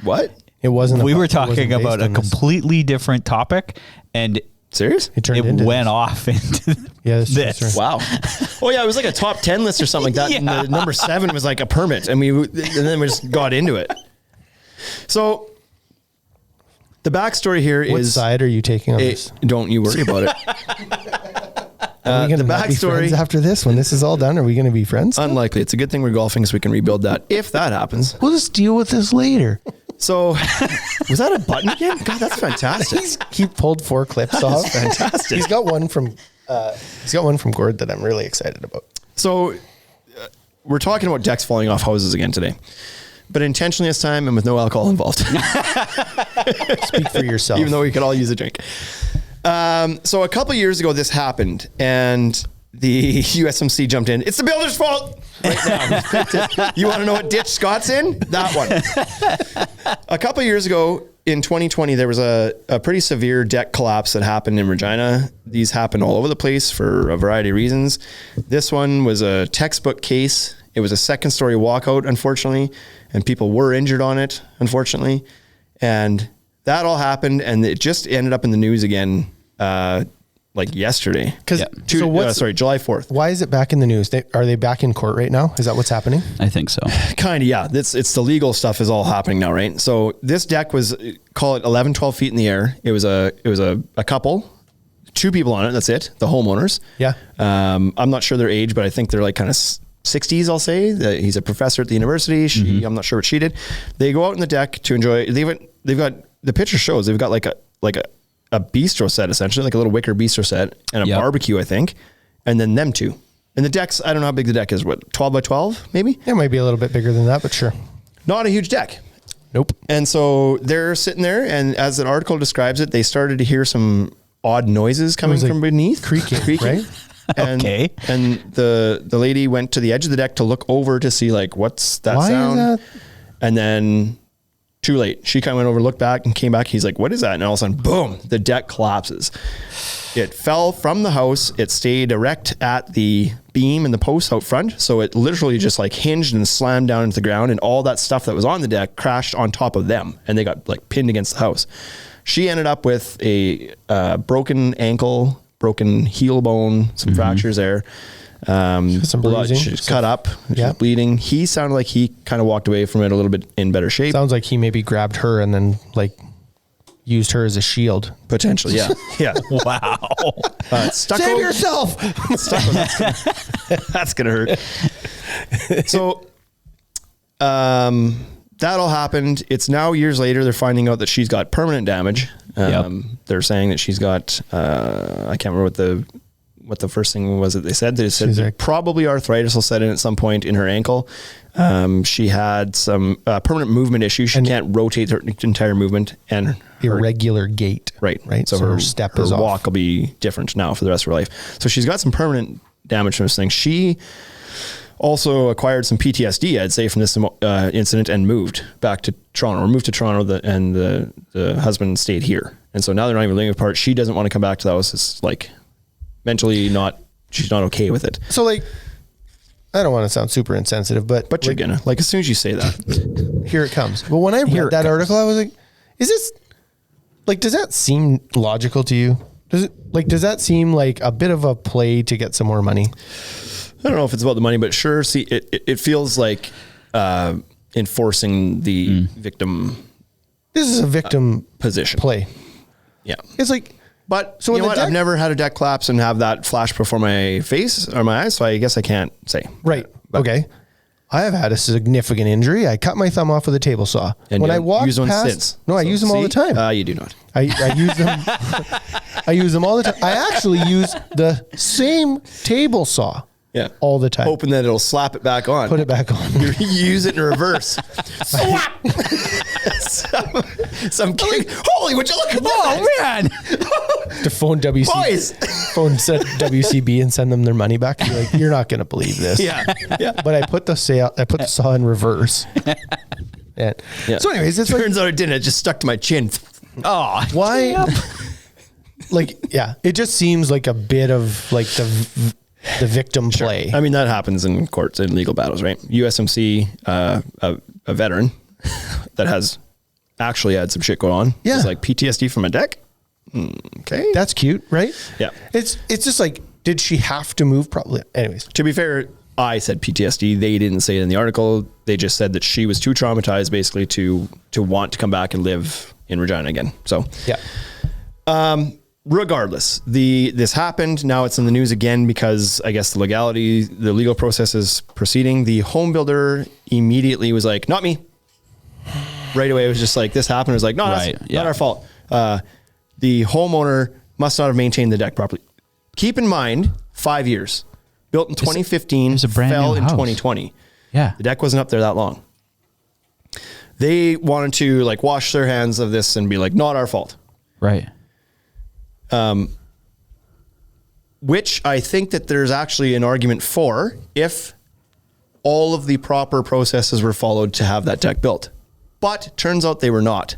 S1: what?
S4: It wasn't.
S3: We were
S4: it wasn't
S3: talking
S4: based
S3: about a
S4: on this.
S3: completely different topic, and
S1: Serious?
S4: It turned
S3: it
S4: into
S3: went
S4: this.
S3: off into
S4: Yeah, that's true,
S3: this.
S4: that's right.
S1: Wow. Oh yeah, it was like a top 10 list or something like that. And the number 7 was like a permit, and then we just got into it. So the backstory here
S4: What
S1: is
S4: side are you taking on this?
S1: don't you worry about it.
S4: Are we going to
S1: the
S4: be
S1: backstory-
S4: friends after this? When this is all done, are we going to be friends?
S1: Unlikely. It's a good thing we're golfing so we can rebuild that if that happens.
S4: We'll just deal with this later.
S1: So was that a button again? God, that's fantastic.
S4: He pulled 4 clips off.
S1: Fantastic.
S4: He's got one from Gord that I'm really excited about.
S1: So we're talking about decks falling off houses again today, but intentionally this time and with no alcohol involved.
S4: Speak for yourself.
S1: Even though we could all use a drink. So a couple years ago, this happened, and the USMC jumped in. It's the builder's fault right now. You want to know what ditch Scott's in? That one. A couple years ago, in 2020, there was a pretty severe deck collapse that happened in Regina. These happened all over the place for a variety of reasons. This one was a textbook case. It was a second-story walkout, unfortunately, and people were injured on it, unfortunately. And that all happened, and it just ended up in the news again, like yesterday. July 4th.
S4: Why is it back in the news? Are they back in court right now? Is that what's happening?
S3: I think so.
S1: Kind of, yeah. It's the legal stuff is all happening now, right? So this deck was, call it 11, 12 feet in the air. It was a couple, 2 people on it. That's it. The homeowners.
S4: Yeah.
S1: I'm not sure their age, but I think they're like kind of 60s, I'll say. He's a professor at the university. I'm not sure what she did. They go out on the deck to enjoy. They've got, the picture shows they've got like a bistro set, essentially, like a little wicker bistro set and a barbecue, I think. And then them 2. And the decks, I don't know how big the deck is. What, 12 by 12, maybe?
S4: It might be a little bit bigger than that, but sure.
S1: Not a huge deck.
S4: Nope.
S1: And so they're sitting there, and as an article describes it, they started to hear some odd noises coming from beneath.
S4: Creaking, right?
S1: And, and the lady went to the edge of the deck to look over to see, like, what's that sound?
S4: Is that?
S1: And then too late. She kind of went over, looked back, and came back. He's like, what is that? And all of a sudden, boom, the deck collapses. It fell from the house. It stayed erect at the beam and the posts out front. So it literally just like hinged and slammed down into the ground, and all that stuff that was on the deck crashed on top of them, and they got like pinned against the house. She ended up with a broken ankle, broken heel bone, some fractures there.
S4: Some bruising.
S1: She's cut up, she's bleeding. He sounded like he kind of walked away from it a little bit in better shape.
S4: Sounds like he maybe grabbed her and then like used her as a shield.
S1: Potentially, yeah. Yeah.
S3: Wow.
S4: Save yourself.
S1: That's going to hurt. So, that all happened. It's now years later. They're finding out that she's got permanent damage. They're saying that she's got, I can't remember what the first thing was that they said. They said that probably arthritis will set in at some point in her ankle. She had some permanent movement issues. She can't rotate her entire movement, and
S4: irregular gait.
S1: Right.
S4: So her step is off.
S1: Her walk will be different now for the rest of her life. So she's got some permanent damage from this thing. She also acquired some PTSD, I'd say, from this incident, and moved back to Toronto, or moved to Toronto, and the husband stayed here. And so now they're not even living apart. She doesn't want to come back to the house. It's like mentally she's not okay with it.
S4: So like, I don't want to sound super insensitive, but
S1: you're gonna, like, as soon as you say that,
S4: here it comes. But when I read that article, I was like, is this, like, does that seem logical to you? Does that seem like a bit of a play to get some more money?
S1: I don't know if it's about the money, but sure. See, it feels like enforcing the victim.
S4: This is a victim
S1: position
S4: play.
S1: Yeah.
S4: It's like,
S1: but so you know what? I've never had a deck collapse and have that flash before my face or my eyes, so I guess I can't say.
S4: Right.
S1: But,
S4: okay. I have had a significant injury. I cut my thumb off with a table saw.
S1: And
S4: when I walk
S1: use one
S4: past,
S1: since.
S4: No, I use them all the time.
S1: You do not.
S4: I use them. I use them all the time. I actually use the same table saw.
S1: Yeah.
S4: All the time.
S1: Hoping that it'll slap it back on.
S4: Put it back on.
S1: You use it in reverse. Swap! some king. Holy, would you look at that?
S3: Oh, man.
S4: To phone WCB.
S1: Boys!
S4: Phone WCB and send them their money back. You're like, you're not going to believe this.
S1: Yeah.
S4: But I put the saw in reverse. And so anyways, it
S1: turns out it didn't. It just stuck to my chin.
S3: Oh,
S4: why? It just seems like a bit of like the victim play.
S1: I mean, that happens in courts and legal battles, right? USMC, a veteran that has actually had some shit going on.
S4: Yeah.
S1: It's like PTSD from a deck. Okay.
S4: That's cute, right?
S1: Yeah.
S4: It's just like, did she have to move? Probably. Anyways.
S1: To be fair, I said PTSD. They didn't say it in the article. They just said that she was too traumatized basically to want to come back and live in Regina again. So,
S4: yeah.
S1: Regardless, this happened. Now it's in the news again because I guess the legal process is proceeding. The home builder immediately was like, not me. right away it was just like, this happened. It was like, no, that's not our fault. The homeowner must not have maintained the deck properly. Keep in mind, 5 years. Built in 2015,
S3: it's a brand
S1: fell
S3: new
S1: in
S3: house.
S1: 2020.
S3: Yeah.
S1: The deck wasn't up there that long. They wanted to like wash their hands of this and be like, not our fault.
S3: Right.
S1: Which I think that there's actually an argument for if all of the proper processes were followed to have that deck built. But turns out they were not.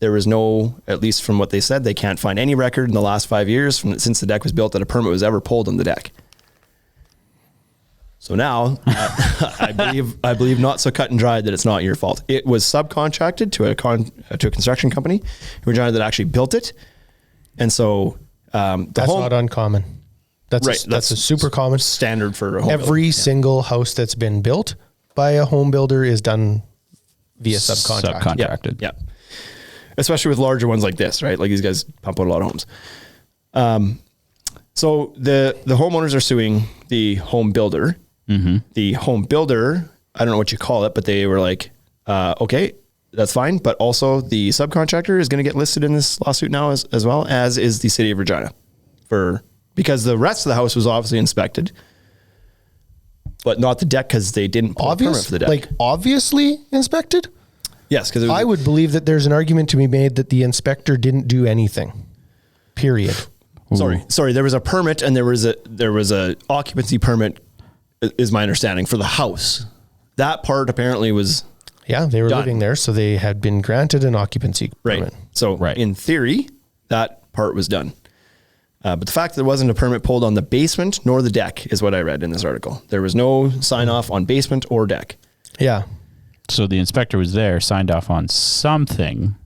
S1: There was no, at least from what they said, they can't find any record in the last 5 years since the deck was built that a permit was ever pulled on the deck. So now, I believe not so cut and dried that it's not your fault. It was subcontracted to a construction company who actually built it, and so
S4: that's not uncommon. That's a super common
S1: standard for a home
S4: every single house that's been built by a home builder is done via subcontract.
S3: Subcontracted.
S1: Yeah. Especially with larger ones like this, right? Like these guys pump out a lot of homes. So the homeowners are suing the home builder. Mm-hmm. The home builder, I don't know what you call it, but they were like, okay, that's fine. But also the subcontractor is going to get listed in this lawsuit now as well as is the city of Regina because the rest of the house was obviously inspected, but not the deck because they didn't pull a permit for the deck.
S4: Like obviously inspected?
S1: Yes, because
S4: I would believe that there's an argument to be made that the inspector didn't do anything. Period.
S1: Sorry. There was a permit and there was a occupancy permit, is my understanding, for the house. That part apparently was
S4: they were
S1: done.
S4: living there, so they had been granted an occupancy permit.
S1: So in theory, that part was done. But the fact that there wasn't a permit pulled on the basement nor the deck is what I read in this article. There was no sign off on basement or deck.
S4: Yeah.
S3: So the inspector was there, signed off on something,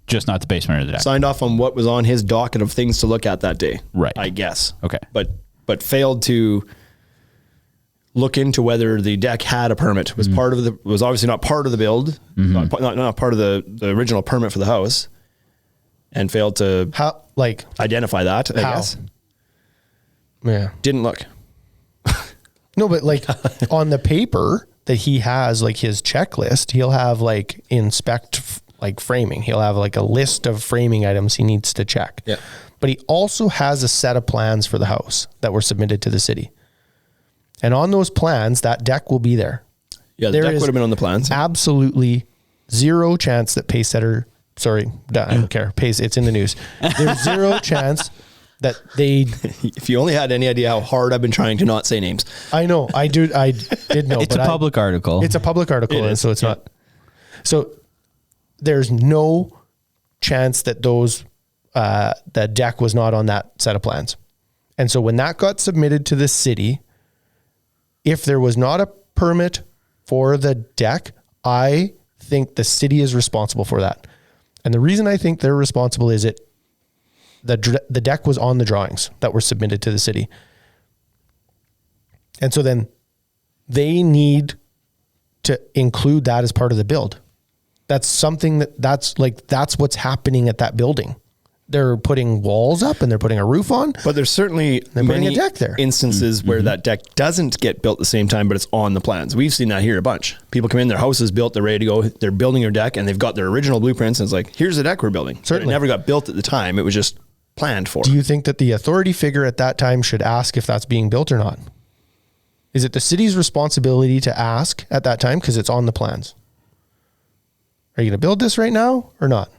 S3: just not the basement or the deck.
S1: Signed off on what was on his docket of things to look at that day.
S3: Right.
S1: I guess.
S3: Okay.
S1: But failed to look into whether the deck had a permit. Was was obviously not part of the build, not part of the original permit for the house, and failed to identify that. I guess.
S4: Yeah.
S1: Didn't look.
S4: No, but like on the paper that he has, like his checklist, he'll have like inspect like framing. He'll have like a list of framing items he needs to check.
S1: Yeah.
S4: But he also has a set of plans for the house that were submitted to the city. And on those plans, that deck will be there.
S1: Yeah, the deck would have been on the plans.
S4: Absolutely zero chance that Pacesetter, sorry, I don't care. Pace, it's in the news. There's zero chance that they...
S1: If you only had any idea how hard I've been trying to not say names.
S4: I know, I did know.
S3: It's a public article.
S4: It's a public article, and so it's not... So there's no chance that the deck was not on that set of plans. And so when that got submitted to the city, if there was not a permit for the deck, I think the city is responsible for that. And the reason I think they're responsible is the deck was on the drawings that were submitted to the city. And so then they need to include that as part of the build. That's something that's what's happening at that building. They're putting walls up and they're putting a roof on.
S1: But there's certainly many
S4: a deck there.
S1: instances where that deck doesn't get built at the same time, but it's on the plans. We've seen that here a bunch. People come in, their house is built, they're ready to go, they're building their deck, and they've got their original blueprints, and it's like, here's the deck we're building.
S4: Certainly.
S1: It never got built at the time. It was just planned for.
S4: Do you think that the authority figure at that time should ask if that's being built or not? Is it the city's responsibility to ask at that time because it's on the plans? Are you going to build this right now or not?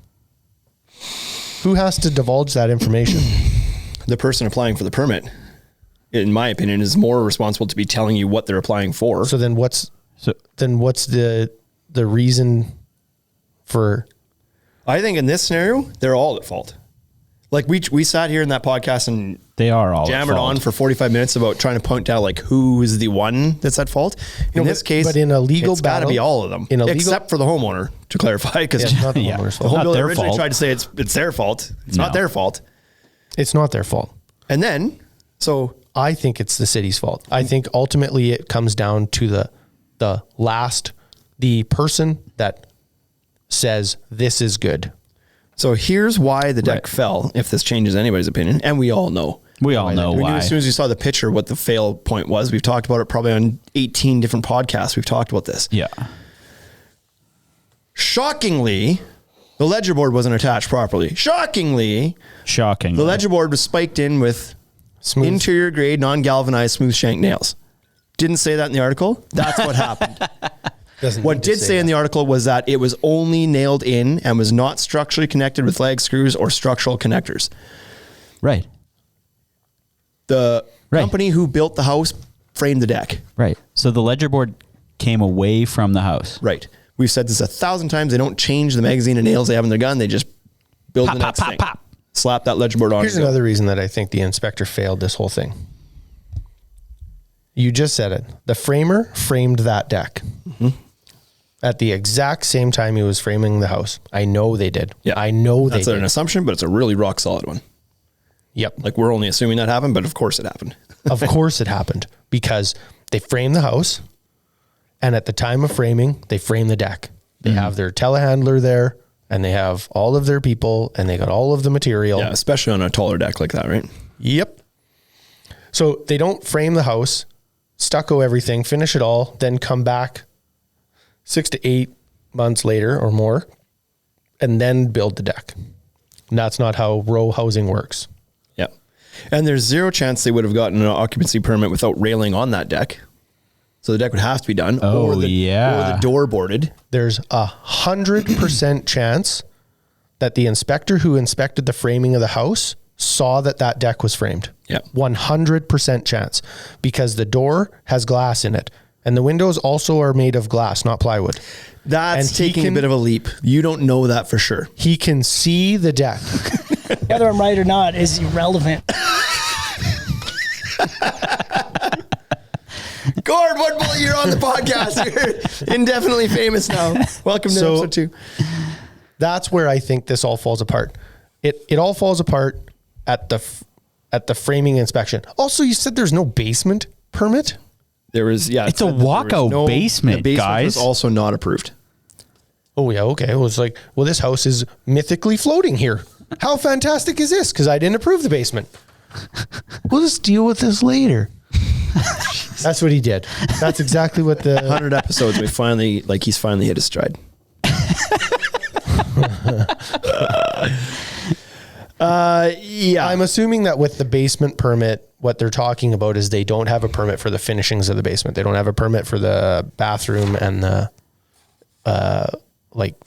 S4: Who has to divulge that information?
S1: The person applying for the permit, in my opinion, is more responsible to be telling you what they're applying for.
S4: So then what's the reason for...
S1: I think in this scenario, they're all at fault. Like we sat here in that podcast and
S3: they are all
S1: jammered on for 45 minutes about trying to point out like who is the one that's at fault. In this case,
S4: but in a legal
S1: it's got to be all of them, except for the homeowner, to clarify, because
S4: it's not the homeowner's fault.
S1: The home builder
S3: their
S1: originally
S3: fault.
S1: tried to say it's their fault. It's not their fault.
S4: It's not their fault.
S1: And then, so
S4: I think it's the city's fault. I think ultimately it comes down to the person that says this is good.
S1: So here's why the deck fell, if this changes anybody's opinion, and we all know.
S3: We all know why.
S1: As soon as you saw the picture, what the fail point was. We've talked about it probably on 18 different podcasts. We've talked about this.
S3: Yeah.
S1: Shockingly, the ledger board wasn't attached properly. Shockingly, the ledger board was spiked in with
S4: Smooth.
S1: interior grade, non-galvanized, smooth shank nails. Didn't say that in the article. That's what happened. What did say in the article was that it was only nailed in and was not structurally connected with lag screws or structural connectors.
S3: Right.
S1: The company who built the house framed the deck.
S3: Right. So the ledger board came away from the house.
S1: Right. We've said this 1,000 times. They don't change the magazine and nails they have in their gun. They just build the next thing. Slap that ledger board on.
S4: Here's another reason that I think the inspector failed this whole thing. You just said it. The framer framed that deck at the exact same time he was framing the house. I know they did.
S1: Yeah.
S4: I know
S1: that's
S4: they did.
S1: an assumption, but it's a really rock solid one.
S4: Yep.
S1: Like we're only assuming that happened, but of course it happened.
S4: Of course it happened because they framed the house, and at the time of framing, they framed the deck. They have their telehandler there, and they have all of their people, and they got all of the material.
S1: Yeah, especially on a taller deck like that, right?
S4: Yep. So they don't frame the house, stucco everything, finish it all, then come back 6 to 8 months later or more, and then build the deck. And that's not how row housing works.
S1: Yeah. And there's zero chance they would have gotten an occupancy permit without railing on that deck. So the deck would have to be done. Or the door boarded.
S4: There's 100% chance that the inspector who inspected the framing of the house saw that that deck was framed.
S1: Yeah.
S4: 100% chance because the door has glass in it. And the windows also are made of glass, not plywood.
S1: That's taking a bit of a leap. You don't know that for sure.
S4: He can see the deck.
S5: Whether I'm right or not is irrelevant.
S1: Gord, what bullet? You're on the podcast. You're indefinitely famous now. Welcome to episode 2.
S4: That's where I think this all falls apart. It all falls apart at the framing inspection. Also, you said there's no basement permit?
S1: There was, yeah.
S3: It's a walkout basement,
S1: the basement
S3: guys.
S1: was also not approved.
S4: Oh, yeah, okay. It was like, well, this house is mythically floating here. How fantastic is this? Because I didn't approve the basement. We'll just deal with this later. That's what he did. That's exactly what the
S1: 100 episodes. He's finally hit his stride. Yeah.
S4: I'm assuming that with the basement permit, what they're talking about is they don't have a permit for the finishings of the basement. They don't have a permit for the bathroom and the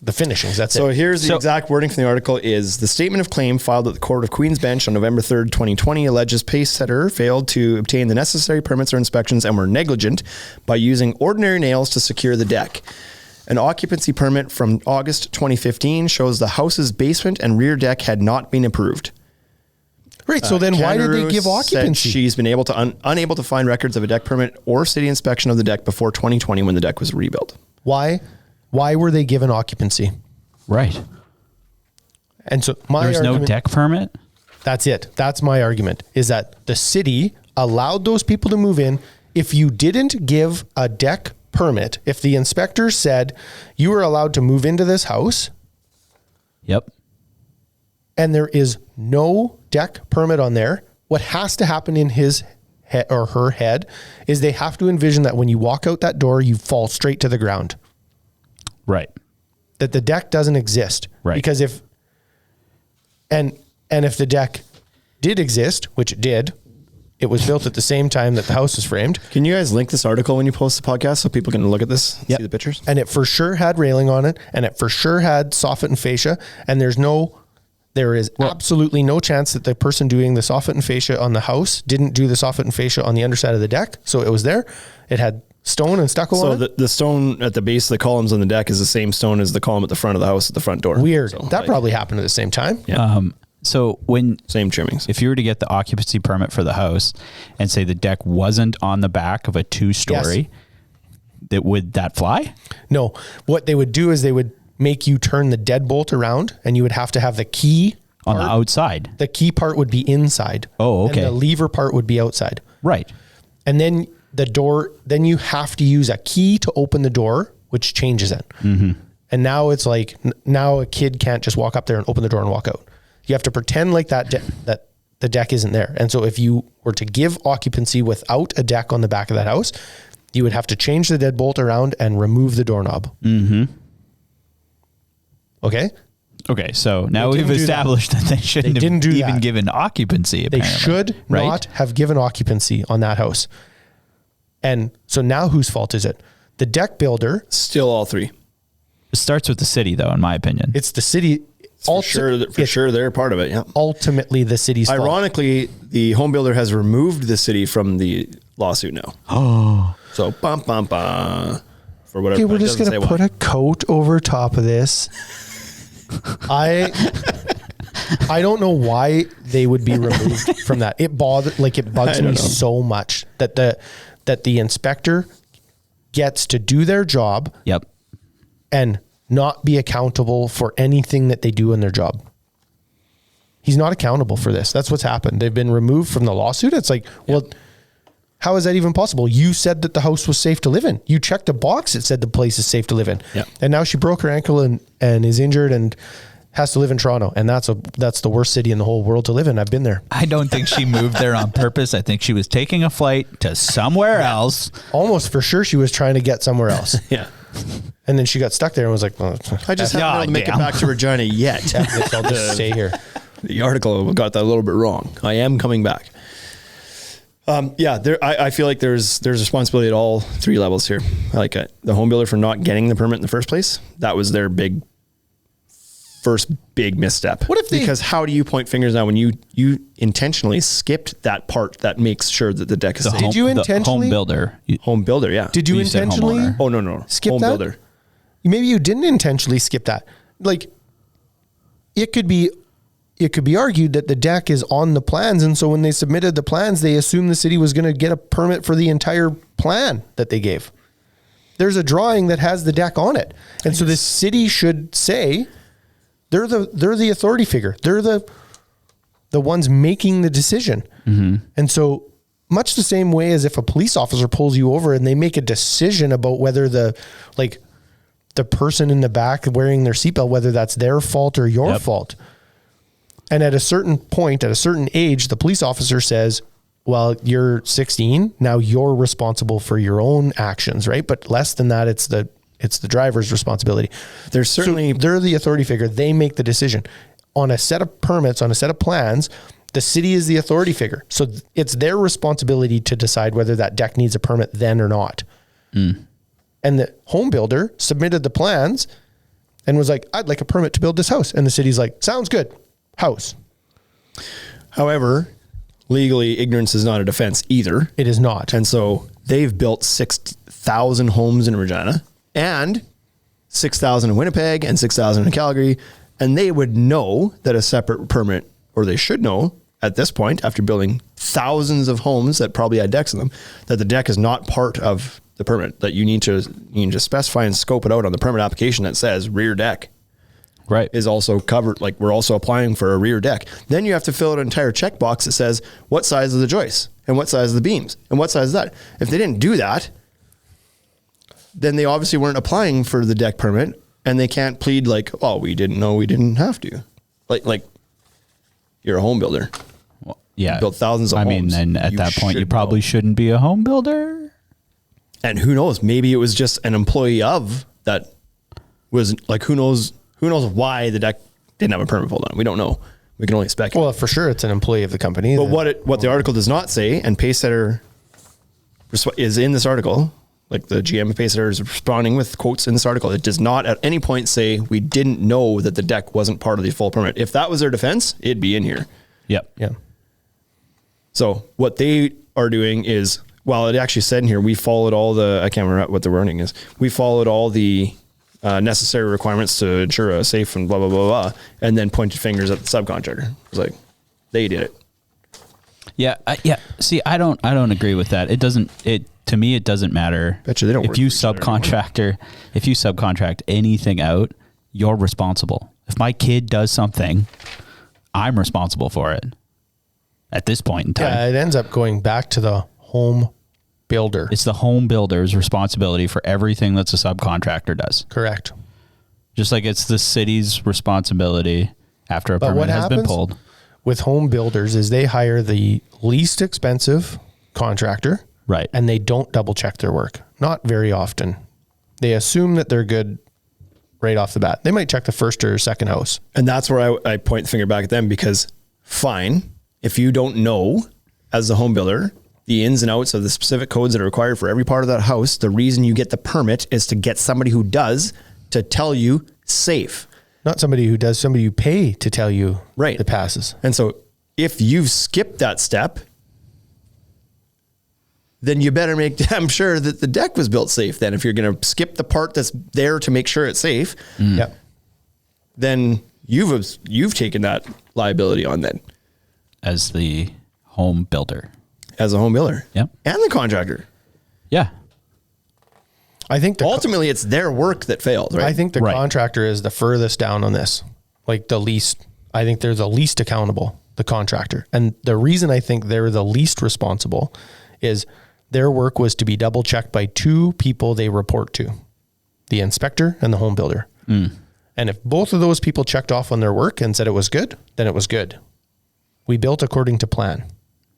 S4: the finishings. That's
S1: so
S4: it.
S1: Here's the exact wording from the article is the statement of claim filed at the Court of Queen's Bench on November 3rd, 2020 alleges Pacesetter failed to obtain the necessary permits or inspections and were negligent by using ordinary nails to secure the deck. An occupancy permit from August 2015 shows the house's basement and rear deck had not been approved.
S4: Right. So then why did they give occupancy?
S1: She's been able to unable to find records of a deck permit or city inspection of the deck before 2020 when the deck was rebuilt.
S4: Why were they given occupancy?
S3: Right.
S4: And so
S3: there's no deck permit?
S4: That's it. That's my argument, is that the city allowed those people to move in. If you didn't give a deck permit, if the inspector said you were allowed to move into this house.
S3: Yep.
S4: And there is no deck permit on there, what has to happen in his head or her head is they have to envision that when you walk out that door, you fall straight to the ground.
S3: Right.
S4: That the deck doesn't exist.
S3: Right.
S4: Because if the deck did exist, which it did, it was built at the same time that the house was framed. Can
S1: you guys link this article when you post the podcast so people can look at this and see the pictures?
S4: And it for sure had railing on it, and it for sure had soffit and fascia, and there is absolutely no chance that the person doing the soffit and fascia on the house didn't do the soffit and fascia on the underside of the deck. So it was there. It had stone and stucco on it.
S1: So the stone at the base of the columns on the deck is the same stone as the column at the front of the house at the front door.
S4: Weird. So that probably happened at the same time.
S1: Yeah.
S3: So
S1: same trimmings.
S3: If you were to get the occupancy permit for the house and say the deck wasn't on the back of a 2-story, would that fly?
S4: No. What they would do is they would make you turn the deadbolt around, and you would have to have the key
S3: on the outside.
S4: The key part would be inside.
S3: Oh, okay.
S4: And the lever part would be outside.
S3: Right.
S4: And then the door, then you have to use a key to open the door, which changes it. Mm-hmm. And now it's like, now a kid can't just walk up there and open the door and walk out. You have to pretend like that the deck isn't there. And so if you were to give occupancy without a deck on the back of that house, you would have to change the deadbolt around and remove the doorknob.
S3: Mm-hmm.
S4: Okay.
S3: Okay, so now
S4: They
S3: we've
S4: didn't do that.
S3: established that they shouldn't
S4: They didn't
S3: have
S4: do
S3: even
S4: that.
S3: given occupancy.
S4: They
S3: Apparently,
S4: should
S3: right?
S4: not have given occupancy on that house. And so now whose fault is it? The deck builder.
S1: Still all three.
S3: It starts with the city, though, in my opinion.
S4: It's the city.
S1: For sure, they're part of it. Yeah.
S4: Ultimately, the city's fault.
S1: Ironically, the home builder has removed the city from the lawsuit now.
S3: Oh,
S1: So bum bum bum. For whatever.
S4: Okay, we're
S1: it
S4: just
S1: doesn't
S4: gonna
S1: say
S4: put
S1: why.
S4: a coat over top of this. I don't know why they would be removed from that. It bugs me so much that the inspector gets to do their job
S3: yep.
S4: and not be accountable for anything that they do in their job. He's not accountable for this. That's what's happened. They've been removed from the lawsuit. It's like, well, how is that even possible? You said that the house was safe to live in. You checked a box that said the place is safe to live in.
S1: Yeah.
S4: And now she broke her ankle and is injured and has to live in Toronto. And that's the worst city in the whole world to live in. I've been there.
S3: I don't think she moved there on purpose. I think she was taking a flight to somewhere else.
S4: Almost for sure she was trying to get somewhere else.
S1: Yeah.
S4: And then she got stuck there and was like, well,
S1: I just haven't been able to make it
S3: damn.
S1: back to Regina yet.
S4: I guess I'll just stay here.
S1: The article got that a little bit wrong. I am coming back. I feel like there's responsibility at all three levels here. Like the home builder for not getting the permit in the first place. That was their first big misstep.
S4: What if they-
S1: because how do you point fingers now when you intentionally skipped that part that makes sure that the deck is safe?
S4: Did you
S3: The
S4: intentionally-
S3: home builder?
S1: Home builder, yeah.
S4: Did you
S3: You said
S4: intentionally
S3: homeowner.
S1: Oh no.
S4: skip
S1: home
S4: that?
S1: builder.
S4: Maybe you didn't intentionally skip that. Like it could be argued that the deck is on the plans. And so when they submitted the plans, they assumed the city was going to get a permit for the entire plan that they gave. There's a drawing that has the deck on it. And so the city should say they're the authority figure. They're the ones making the decision. Mm-hmm. And so much the same way as if a police officer pulls you over and they make a decision about whether the person in the back wearing their seatbelt, whether that's their fault or your fault. And at a certain point, at a certain age, the police officer says, well, you're 16. Now you're responsible for your own actions, right? But less than that, it's the driver's responsibility.
S1: There's certainly
S4: They're the authority figure. They make the decision on a set of permits, on a set of plans. The city is the authority figure. So it's their responsibility to decide whether that deck needs a permit then or not. And the home builder submitted the plans and was like, I'd like a permit to build this house. And the city's like, sounds good. House.
S1: However, legally, ignorance is not a defense either.
S4: It is not.
S1: And so they've built 6,000 homes in Regina and 6,000 in Winnipeg and 6,000 in Calgary. And they would know that a separate permit, or they should know at this point, after building thousands of homes that probably had decks in them, that the deck is not part of the permit, that you need to specify and scope it out on the permit application that says rear deck.
S3: Right.
S1: Is also covered. Like we're also applying for a rear deck. Then you have to fill out an entire checkbox that says what size of the joists and what size of the beams and what size is that. If they didn't do that, then they obviously weren't applying for the deck permit, and they can't plead like, oh, we didn't know we didn't have to. Like you're a home builder.
S3: Well, yeah.
S1: You built thousands of
S3: I
S1: homes.
S3: mean, then at
S1: You
S3: that point, you
S1: should
S3: probably
S1: know.
S3: shouldn't be a home builder.
S1: And who knows? Maybe it was just an employee of that was like, who knows why the deck didn't have a permit pulled on. We don't know. We can only speculate.
S4: Well, for sure, it's an employee of the company.
S1: But what the article does not say, and Pacesetter is in this article, like the GM of Pacesetter is responding with quotes in this article. It does not at any point say we didn't know that the deck wasn't part of the full permit. If that was their defense, it'd be in here.
S3: Yep.
S4: Yeah.
S1: So what they are doing is, while it actually said in here, we followed all the, I can't remember what the wording is. We followed all the necessary requirements to ensure a safe and blah, blah, blah, blah, and then pointed fingers at the subcontractor. It was like, they did it.
S3: Yeah. Yeah. See, I don't agree with that. To me, it doesn't matter.
S1: Bet you they don't work
S3: If you
S1: for each other anymore.
S3: subcontract anything out, you're responsible. If my kid does something, I'm responsible for it at this point in time.
S4: Yeah, it ends up going back to the home builder.
S3: It's the home builder's responsibility for everything that's a subcontractor does.
S4: Correct.
S3: Just like it's the city's responsibility after a
S4: But
S3: permit
S4: what
S3: has been
S4: happens
S3: pulled.
S4: with home builders is they hire the least expensive contractor.
S3: Right.
S4: And they don't double check their work. Not very often. They assume that they're good right off the bat. They might check the first or second house.
S1: And that's where I point the finger back at them, because fine, if you don't know as the home builder the ins and outs of the specific codes that are required for every part of that house, the reason you get the permit is to get somebody who does to tell you safe.
S4: Not somebody who does, somebody you pay to tell you
S1: Right.
S4: it passes.
S1: And so if you've skipped that step, then you better make damn sure that the deck was built safe. Then if you're going to skip the part that's there to make sure it's safe,
S4: Yep.
S1: then you've taken that liability on then
S3: As the home builder.
S1: as a home builder.
S3: Yep.
S1: And the contractor.
S3: Yeah.
S4: I think
S1: Ultimately, it's their work that failed, right?
S4: I think the
S3: Right.
S4: contractor is the furthest down on this. Like the least, I think they're the least accountable, the contractor. And the reason I think they're the least responsible is their work was to be double checked by two people they report to, the inspector and the home builder. And if both of those people checked off on their work and said it was good, then it was good. We built according to plan.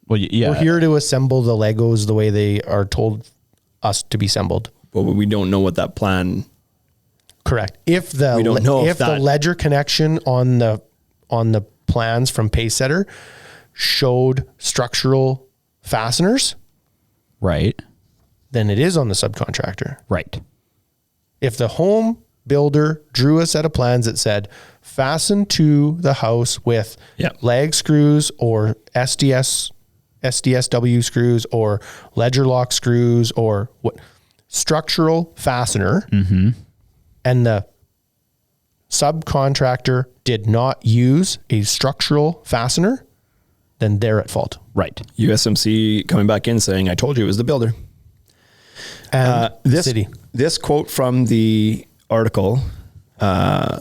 S3: Well, yeah.
S4: We're here to assemble the Legos the way they are told us to be assembled.
S1: But we don't know what that plan.
S4: Correct. If the
S1: We don't know if
S4: the
S1: that-
S4: ledger connection on the plans from Pacesetter showed structural fasteners,
S3: Right.
S4: then it is on the subcontractor.
S3: Right.
S4: If the home builder drew a set of plans that said fasten to the house with
S1: Yep.
S4: lag screws or SDSW screws or ledger lock screws or what structural fastener, and the subcontractor did not use a structural fastener, then they're at fault.
S3: Right.
S1: USMC coming back in saying, I told you it was the builder.
S4: And
S1: This
S4: city.
S1: This quote from the article, I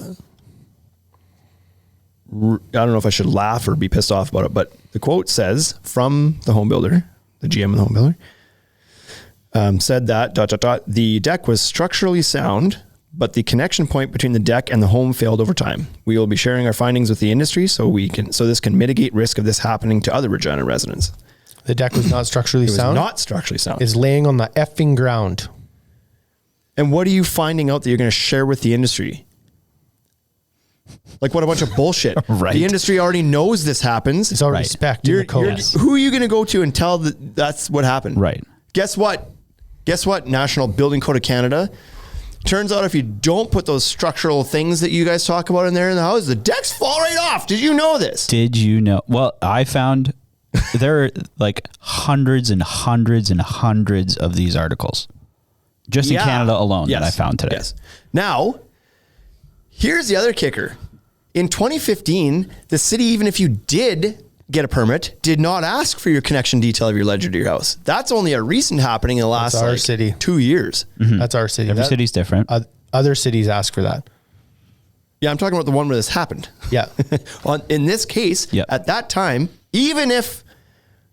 S1: don't know if I should laugh or be pissed off about it, but the quote says from the home builder, the GM of the home builder, said that ... the deck was structurally sound, but the connection point between the deck and the home failed over time. We will be sharing our findings with the industry so this can mitigate risk of this happening to other Regina residents.
S4: The deck was not structurally
S1: It was
S4: sound.
S1: not structurally sound.
S4: Is laying on the effing ground.
S1: And what are you finding out that you're going to share with the industry? Like, what a bunch of bullshit.
S3: Right.
S1: The industry already knows this happens.
S4: It's already
S3: Right.
S4: spec'd in the code.
S1: Who are you going to go to and tell that that's what happened?
S3: Right.
S1: Guess what? National Building Code of Canada. Turns out if you don't put those structural things that you guys talk about in there in the house, the decks fall right off. Did you know this?
S3: Did you know? Well, I found there are like hundreds and hundreds and hundreds of these articles just in Canada alone that I found today.
S1: Yes. Now, here's the other kicker. In 2015, the city, even if you did get a permit, did not ask for your connection detail of your ledger to your house. That's only a recent happening in the last
S4: our city.
S1: 2 years.
S4: That's our city.
S3: Every city's different.
S4: Other cities ask for that.
S1: Yeah, I'm talking about the one where this happened.
S4: Yeah.
S1: In this case,
S3: Yep.
S1: at that time, even if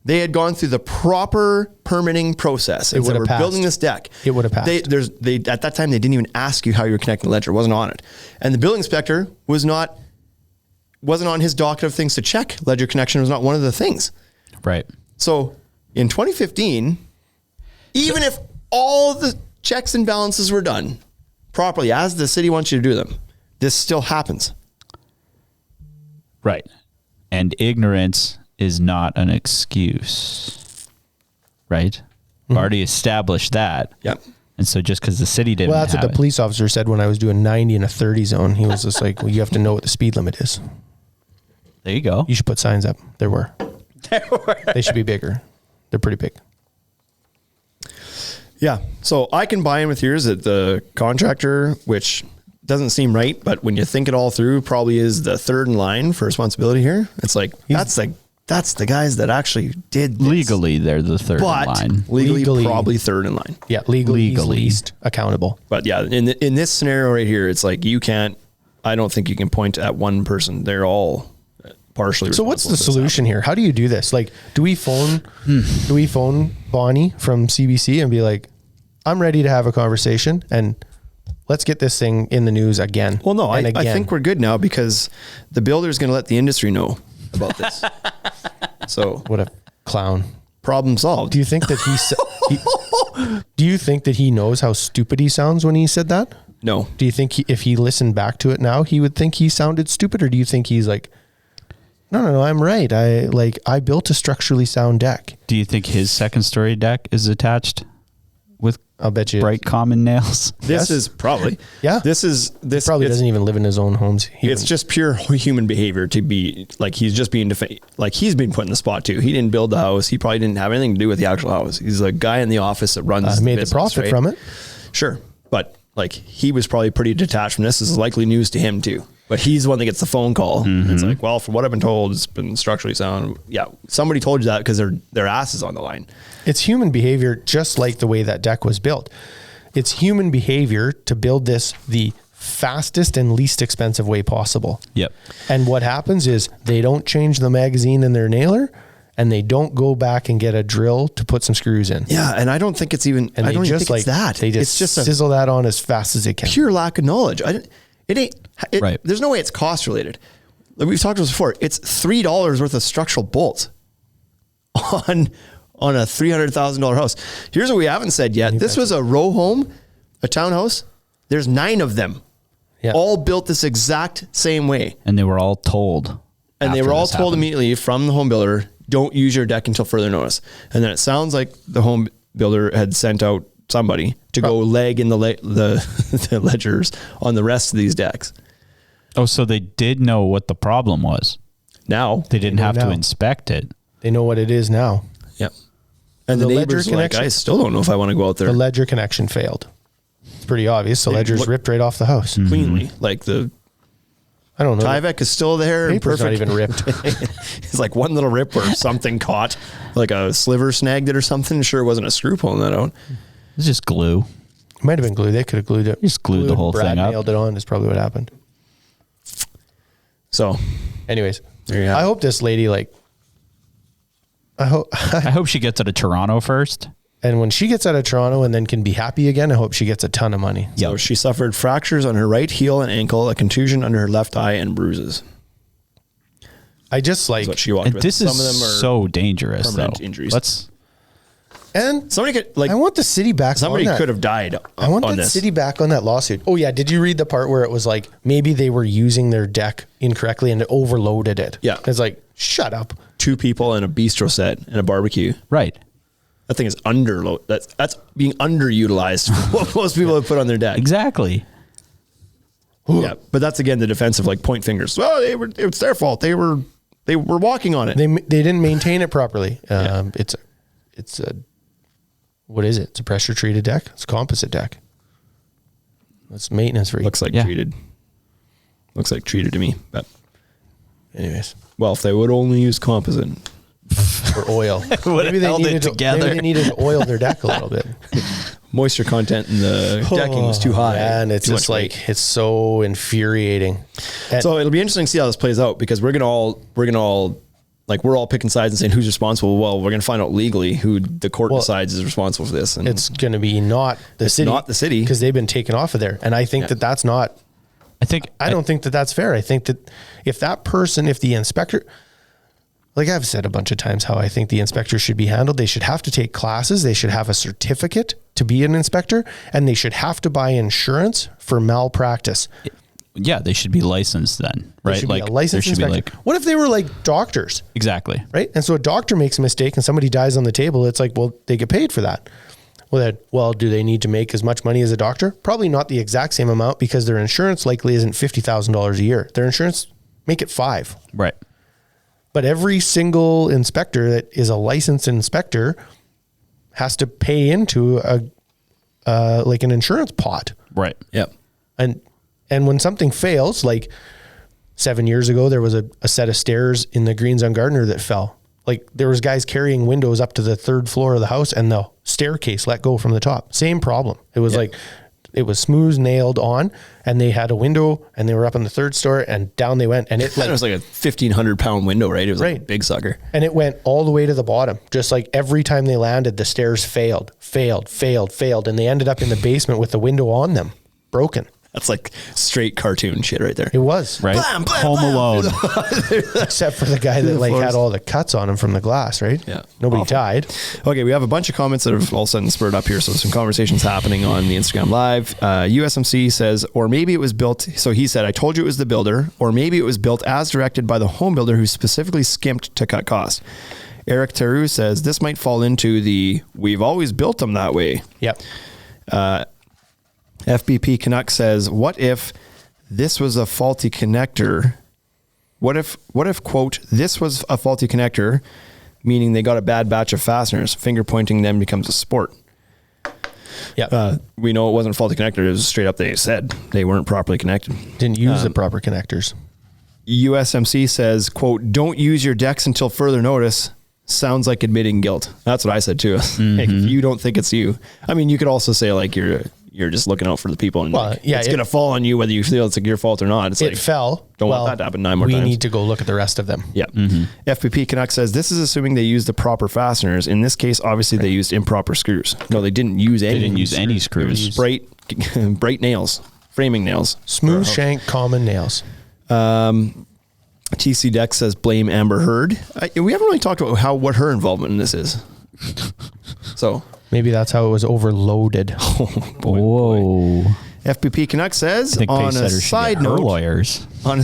S1: they had gone through the proper permitting process and
S4: It
S1: said,
S4: would
S1: we're
S4: have passed.
S1: building this deck,
S4: It would have passed.
S1: They at that time, they didn't even ask you how you were connecting the ledger. It wasn't on it. And the building inspector wasn't on his docket of things to check. Ledger connection was not one of the things.
S3: Right.
S1: So in 2015, even if all the checks and balances were done properly as the city wants you to do them, this still happens.
S3: Right. And ignorance is not an excuse. Right? We've already established that.
S1: Yep.
S3: And so just because the city didn't
S4: Well, that's what
S3: have
S4: the police officer said when I was doing 90 in a 30 zone. He was just like, well, you have to know what the speed limit is.
S3: There you go.
S4: You should put signs up. There were. They should be bigger. They're pretty big.
S1: Yeah. So I can buy in with yours that the contractor, which doesn't seem right, but when you think it all through, probably is the third in line for responsibility here. It's like, that's the guys that actually did this.
S3: Legally, they're the third
S1: But
S3: line.
S1: legally, probably third in line.
S4: Yeah, legally.
S3: Legally.
S4: Least accountable.
S1: But yeah, in this scenario right here, it's like I don't think you can point at one person. They're all partially
S4: So what's the
S1: responsible for this
S4: solution here? How do you do this? Like, do we phone Bonnie from CBC and be like, I'm ready to have a conversation and let's get this thing in the news again?
S1: Well, no, I
S4: and
S1: think we're good now because the builder is going to let the industry know about this. So
S4: What a clown.
S1: problem solved.
S4: Do you think that do you think that he knows how stupid he sounds when he said that?
S1: No.
S4: Do you think if he listened back to it now, he would think he sounded stupid? Or do you think he's like, no, I'm right. I built a structurally sound deck.
S3: Do you think his second story deck is attached with
S4: I'll bet you
S3: bright common nails?
S1: This is probably.
S4: Yeah.
S1: This
S4: probably doesn't even live in his own homes.
S1: It's just pure human behavior to be like, he's just being like, he's been put in the spot too. He didn't build the house. He probably didn't have anything to do with the actual house. He's a guy in the office that runs
S4: made
S1: business,
S4: the profit
S1: right?
S4: from it.
S1: Sure. But like, he was probably pretty detached from this. This is likely news to him too. But he's the one that gets the phone call. It's like, well, from what I've been told, it's been structurally sound. Yeah. Somebody told you that because their ass is on the line.
S4: It's human behavior, just like the way that deck was built. It's human behavior to build this the fastest and least expensive way possible.
S3: Yep.
S4: And what happens is they don't change the magazine in their nailer, and they don't go back and get a drill to put some screws in.
S1: Yeah. And I don't think it's even,
S4: And
S1: I
S4: they
S1: don't even
S4: just
S1: think it's that.
S4: They just
S1: it's just a
S4: sizzle that on as fast as they can.
S1: pure lack of knowledge.
S3: Right.
S1: There's no way it's cost related. Like we've talked about this before. It's $3 worth of structural bolts on a $300,000 house. Here's what we haven't said yet. This was a row home, a townhouse. There's 9 of them, all built this exact same way.
S3: And they were all told.
S1: And they
S3: after
S1: were all
S3: this
S1: told
S3: happened.
S1: immediately from the home builder, don't use your deck until further notice. And then it sounds like the home builder had sent out somebody to go leg in the the ledgers on the rest of these decks.
S3: Oh, so they did know what the problem was.
S1: Now
S3: They didn't
S4: know
S3: have to
S4: now.
S3: inspect it.
S4: They know what it is now.
S1: Yep. And the
S4: The ledger
S1: neighbors are like,
S4: connection-
S1: I still don't know if I want to go out there
S4: The ledger connection failed. It's pretty obvious. The ledger's ripped right off the house.
S1: cleanly. Like the
S4: I don't know.
S1: Tyvek is still there. And
S4: Paper's not
S1: perfect.
S4: even ripped.
S1: It's like one little rip where something caught, like a sliver snagged it or something. Sure, it wasn't a screw pulling that out.
S3: It's just glue.
S4: Might have been glue. They could have glued it.
S3: Just glued the whole
S4: Brad
S3: thing up.
S4: nailed it on is probably what happened.
S1: So
S4: Anyways,
S1: there you have
S4: I
S1: it.
S4: hope this lady I
S3: I hope she gets out of Toronto first.
S4: and when she gets out of Toronto and then can be happy again, I hope she gets a ton of money.
S1: So she suffered fractures on her right heel and ankle, a contusion under her left eye, and bruises.
S4: I just
S1: That's
S4: like,
S1: what she walked
S3: And
S1: with.
S3: this
S1: Some
S3: is
S1: of them are
S3: so dangerous, though.
S1: permanent injuries.
S4: and
S1: Somebody could like
S4: I want the city back.
S1: somebody
S4: on that.
S1: could have died.
S4: I want
S1: on
S4: that
S1: this.
S4: city back on that lawsuit. Oh yeah, did you read the part where it was like maybe they were using their deck incorrectly and it overloaded it?
S1: Yeah.
S4: It's like, shut up.
S1: 2 people in a bistro set and a barbecue.
S3: Right.
S1: That thing is underload. That's being underutilized for what most people have put on their deck.
S3: Exactly.
S1: Yeah, but that's again the defensive like point fingers. Well, it's their fault. They were walking on it.
S4: They didn't maintain it properly. It's a what is it? It's a pressure treated deck. It's a composite deck. It's maintenance free.
S1: Looks like
S3: Yeah.
S1: treated. Looks like treated to me. But
S4: Anyways,
S1: well, if they would only use composite,
S4: or oil.
S3: Would've held it
S4: to,
S3: together.
S4: maybe they needed to oil their deck a little bit.
S1: moisture content in the decking was too high.
S4: And it's
S1: Too
S4: just
S1: much weight.
S4: like it's so infuriating. And
S1: So it'll be interesting to see how this plays out because we're gonna all like we're all picking sides and saying who's responsible. Well, we're gonna find out legally who the court decides is responsible for this. And
S4: it's going to be not the city.
S1: not the city.
S4: because they've been taken off of there. And I think that that's not. I don't think that that's fair. I think that if the inspector, like I've said a bunch of times, how I think the inspector should be handled. They should have to take classes. They should have a certificate to be an inspector, and they should have to buy insurance for malpractice.
S3: Yeah, they should be licensed then,
S4: They
S3: right?
S4: should be a licensed
S3: there should
S4: inspector.
S3: be like
S4: What if they were like doctors,
S3: exactly.
S4: right? And so a doctor makes a mistake and somebody dies on the table. It's like, well, they get paid for that. Well, do they need to make as much money as a doctor? Probably not the exact same amount because their insurance likely isn't $50,000 a year. Their insurance make it $5,000.
S3: Right.
S4: But every single inspector that is a licensed inspector has to pay into like an insurance pot.
S3: Right.
S1: Yep.
S4: And when something fails, like 7 years ago, there was a set of stairs in the Greens on Gardner that fell. Like there was guys carrying windows up to the 3rd floor of the house and the staircase let go from the top. Same problem. It was like, it was smooth nailed on and they had a window and they were up on the 3rd story and down they went. And it
S1: It was like a 1,500-pound window, right? It was like a
S4: Right.
S1: big sucker.
S4: And it went all the way to the bottom. Just like every time they landed, the stairs failed. And they ended up in the basement with the window on them, broken.
S1: That's like straight cartoon shit right there.
S4: It was.
S3: Right?
S1: Blam, blam,
S3: Home
S1: blam.
S3: Alone.
S4: Except for the guy that like had all the cuts on him from the glass, right?
S1: Yeah.
S4: Nobody
S1: Awful.
S4: died.
S1: Okay, we have a bunch of comments that have all of a sudden spurred up here. So some conversations happening on the Instagram Live. USMC says, or maybe it was built. So he said, I told you it was the builder, or maybe it was built as directed by the home builder who specifically skimped to cut costs. Eric Teru says, this might fall into the we've always built them that way.
S4: Yep.
S1: FBP Canuck says, what if this was a faulty connector? What if, quote, this was a faulty connector, meaning they got a bad batch of fasteners, finger pointing then becomes a sport.
S4: Yeah.
S1: We know it wasn't a faulty connector. It was straight up, they said they weren't properly connected.
S4: Didn't use the proper connectors.
S1: USMC says, quote, don't use your decks until further notice. Sounds like admitting guilt. That's what I said too. Like, if you don't think it's you, I mean, you could also say like you're just looking out for the people, and
S4: Well,
S1: like,
S4: yeah,
S1: it's going to fall on you whether you feel it's like your fault or not. It's
S4: It
S1: like,
S4: fell.
S1: don't want that to happen 9 more times.
S4: We need to go look at the rest of them.
S1: Yeah. FPP Canuck says, this is assuming they used the proper fasteners. In this case, obviously they used improper screws. No, they didn't use any.
S3: They didn't use any screws.
S1: It was bright nails, framing nails.
S4: Smooth shank, common nails.
S1: TC Deck says, blame Amber Heard. We haven't really talked about what her involvement in this is. So,
S4: Maybe that's how it was overloaded.
S3: Whoa.
S1: FPP Canuck says,
S3: I think
S1: on a
S3: Pacesetter should
S1: side
S3: get her
S1: note,
S3: lawyers.
S1: on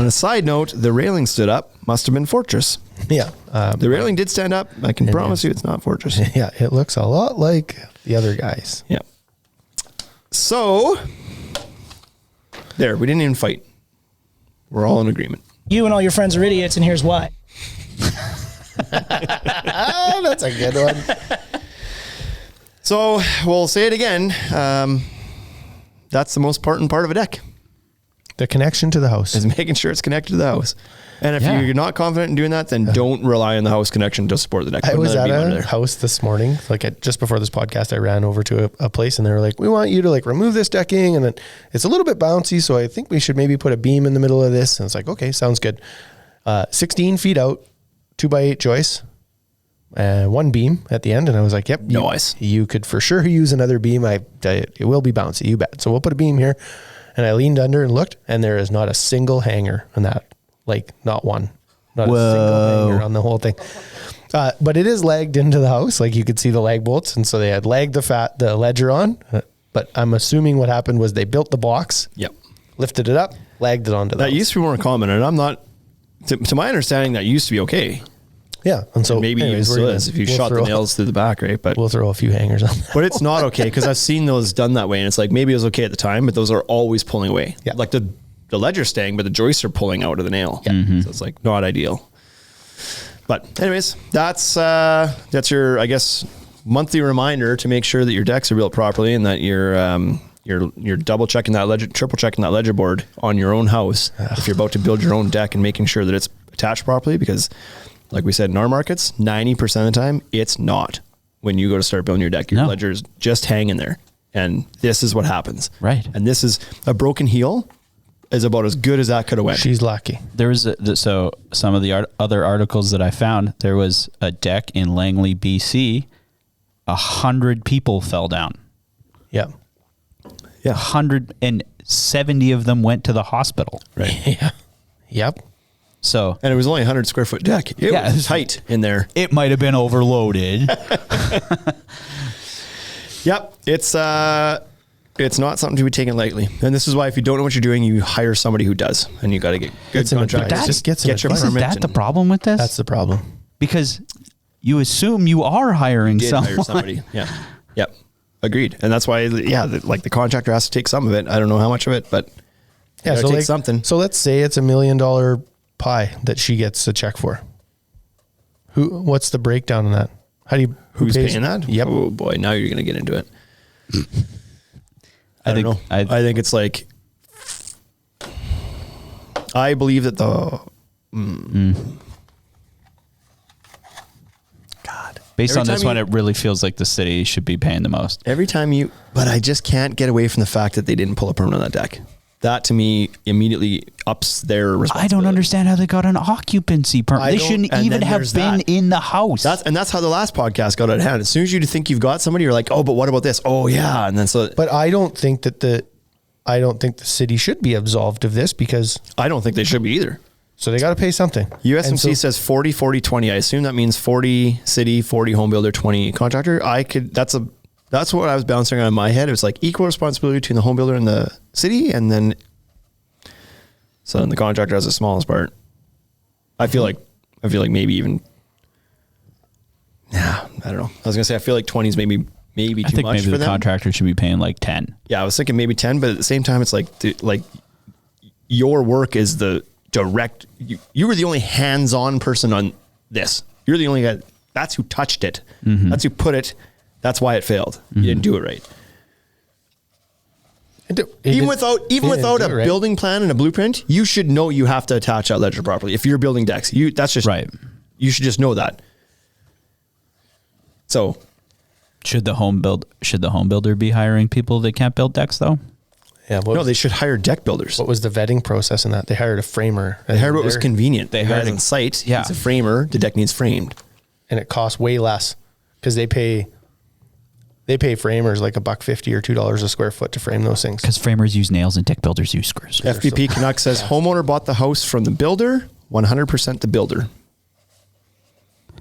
S1: a side note, the railing stood up. Must have been Fortress.
S4: Yeah.
S1: The railing did stand up. I can promise you it's not Fortress.
S4: Yeah, it looks a lot like the other guys.
S1: Yeah. So, there, we didn't even fight. We're all in agreement.
S5: You and all your friends are idiots, and here's why.
S4: That's a good one.
S1: So, we'll say it again. That's the most important part of a deck,
S4: The connection to the house.
S1: is making sure it's connected to the house. And if
S3: Yeah.
S1: you're not confident in doing that, then don't rely on the house connection to support the deck.
S4: I
S1: Put
S4: was
S1: another
S4: at
S1: beam under
S4: a
S1: there.
S4: house this morning, just before this podcast, I ran over to a place and they were like, we want you to like remove this decking. And then it's a little bit bouncy. So I think we should maybe put a beam in the middle of this. And it's like, okay, sounds good. 16 feet out, 2x8 joists, and one beam at the end. And I was like, yep,
S1: Nice.
S4: you could for sure use another beam. It will be bouncy, you bet. So we'll put a beam here. And I leaned under and looked, and there is not a single hanger on that. Like, not one. Not a single hanger on the whole thing. But it is lagged into the house. Like, you could see the lag bolts. And so they had lagged the ledger on. But I'm assuming what happened was they built the box,
S1: Yep.
S4: lifted it up, lagged it onto the
S1: That
S4: house.
S1: used to be more common, and I'm not, to my understanding, that used to be okay.
S4: Yeah. And so
S1: Maybe
S4: anyways,
S1: even still is if you shot the nails through the back, right? But
S4: We'll throw a few hangers on that.
S1: but it's not okay, because I've seen those done that way, and it's like maybe it was okay at the time, but those are always pulling away.
S4: Yeah.
S1: Like the ledger's staying, but the joists are pulling out of the nail. So it's like not ideal. But anyways, that's your, I guess, monthly reminder to make sure that your decks are built properly and that you're double checking that ledger, triple checking that ledger board on your own house if you're about to build your own deck, and making sure that it's attached properly, because like we said, in our markets, 90% of the time, it's not. When you go to start building your deck, your
S3: No.
S1: ledger is just hanging there. And this is what happens.
S3: Right.
S1: And this is a broken heel is about as good as that could have went.
S4: She's lucky.
S3: There was so some of the other articles that I found, there was a deck in Langley, BC. 100 people fell down.
S4: Yeah.
S1: Yeah.
S3: 170 of them went to the hospital.
S1: Right.
S4: Yeah. Yep.
S3: So
S1: And it was only a 100 square foot deck. It
S3: Yeah, it
S1: was
S3: was-
S1: tight in there.
S3: it might have been overloaded.
S1: Yep. It's not something to be taken lightly. And this is why, if you don't know what you're doing, you hire somebody who does, and you got to get good
S4: Gets some
S1: contractors.
S4: advice. Just get some
S1: your
S4: advice.
S3: Isn't
S1: permit.
S3: that the
S1: and
S3: problem with this?
S4: That's the problem.
S3: Because you assume you are hiring
S1: did
S3: someone.
S1: hire somebody. Yeah. Yep. Agreed. And that's why, like the contractor has to take some of it. I don't know how much of it, but
S4: Yeah,
S1: gotta
S4: so
S1: take
S4: like,
S1: something.
S4: So let's say it's $1 million pie that she gets a check for. What's the breakdown on that? How do you
S1: Who's
S4: pays-
S1: paying that?
S4: Yep.
S1: Oh boy, now you're going to get into it. I don't know.
S3: I
S1: I think it's like, I believe that
S3: Based
S1: Every
S3: on this
S1: time
S3: one,
S1: you-
S3: it really feels like the city should be paying the most.
S1: every time but I just can't get away from the fact that they didn't pull a permit on that deck. That to me immediately ups their responsibility.
S3: I don't understand how they got an occupancy permit.
S1: I
S3: They
S1: don't-
S3: shouldn't
S1: and
S3: even
S1: then
S3: have
S1: there's
S3: been
S1: that.
S3: in the house.
S1: That's how the last podcast got out of hand. As soon as you think you've got somebody, you're like, oh, but what about this? Oh yeah. And then so
S4: But I don't think that I don't think the city should be absolved of this because
S1: I don't think they should be either.
S4: so they got to pay something.
S1: USMC says 40, 40, 20. I assume that means 40 city, 40 home builder, 20 contractor. That's what I was bouncing around in my head. It was like equal responsibility between the home builder and the city. And then the contractor has the smallest part. I feel like maybe even, I don't know. I was gonna say, I feel like 20 is maybe too much for them.
S3: Maybe the contractor should be paying like 10.
S1: Yeah. I was thinking maybe 10, but at the same time, it's like your work is the direct, you were the only hands-on person on this. You're the only guy. That's who touched it. Mm-hmm. That's who put it. That's why it failed. Mm-hmm. You didn't do it right. Even without a building plan and a blueprint, you should know you have to attach that ledger properly. If you're building decks, that's just
S3: right.
S1: You should just know that. So,
S3: should the home builder be hiring people that can't build decks though?
S4: Yeah.
S1: No, they should hire deck builders.
S4: What was the vetting process in that? They hired a framer.
S1: They hired what was convenient.
S3: They
S1: hired on site.
S3: Yeah.
S1: It's a framer. The deck needs framed,
S4: and it costs way less because they pay framers like $1.50 or $2 a square foot to frame those things.
S3: Because framers use nails and deck builders use screws.
S1: FPP Canuck says homeowner bought the house from the builder, 100% the builder.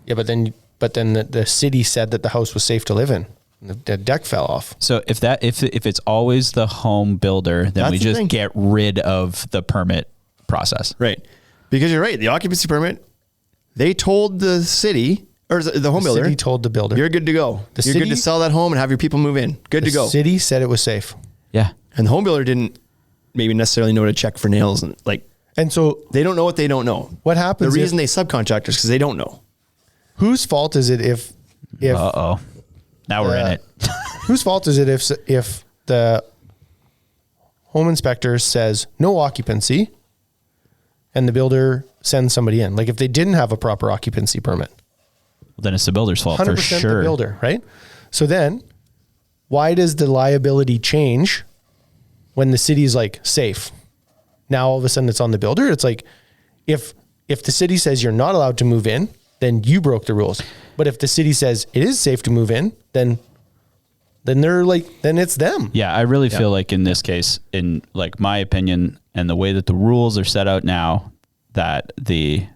S4: Yeah, but then the city said that the house was safe to live in. The deck fell off.
S3: So if it's always the home builder, then we just get rid of the permit process.
S1: Right. Because you're right. The occupancy permit, they told the city or the home builder.
S4: The city told the builder.
S1: You're good to go. You're good to sell that home and have your people move in. Good to go.
S4: The city said it was safe.
S3: Yeah.
S1: And the home builder didn't maybe necessarily know to check for nails
S4: and so
S1: they don't know what they don't know.
S4: What happens?
S1: The reason they subcontractors because they don't know.
S4: Whose fault is it if
S3: now we're in it.
S4: Whose fault is it if the home inspector says no occupancy and the builder sends somebody in? Like if they didn't have a proper occupancy permit.
S3: Well, then it's the builder's fault for sure.
S4: The builder, right? So then why does the liability change when the city's like safe? Now all of a sudden it's on the builder. It's like if the city says you're not allowed to move in, then you broke the rules. But if the city says it is safe to move in, then it's them.
S3: Yeah, I really feel like in this case, in like my opinion and the way that the rules are set out now, that the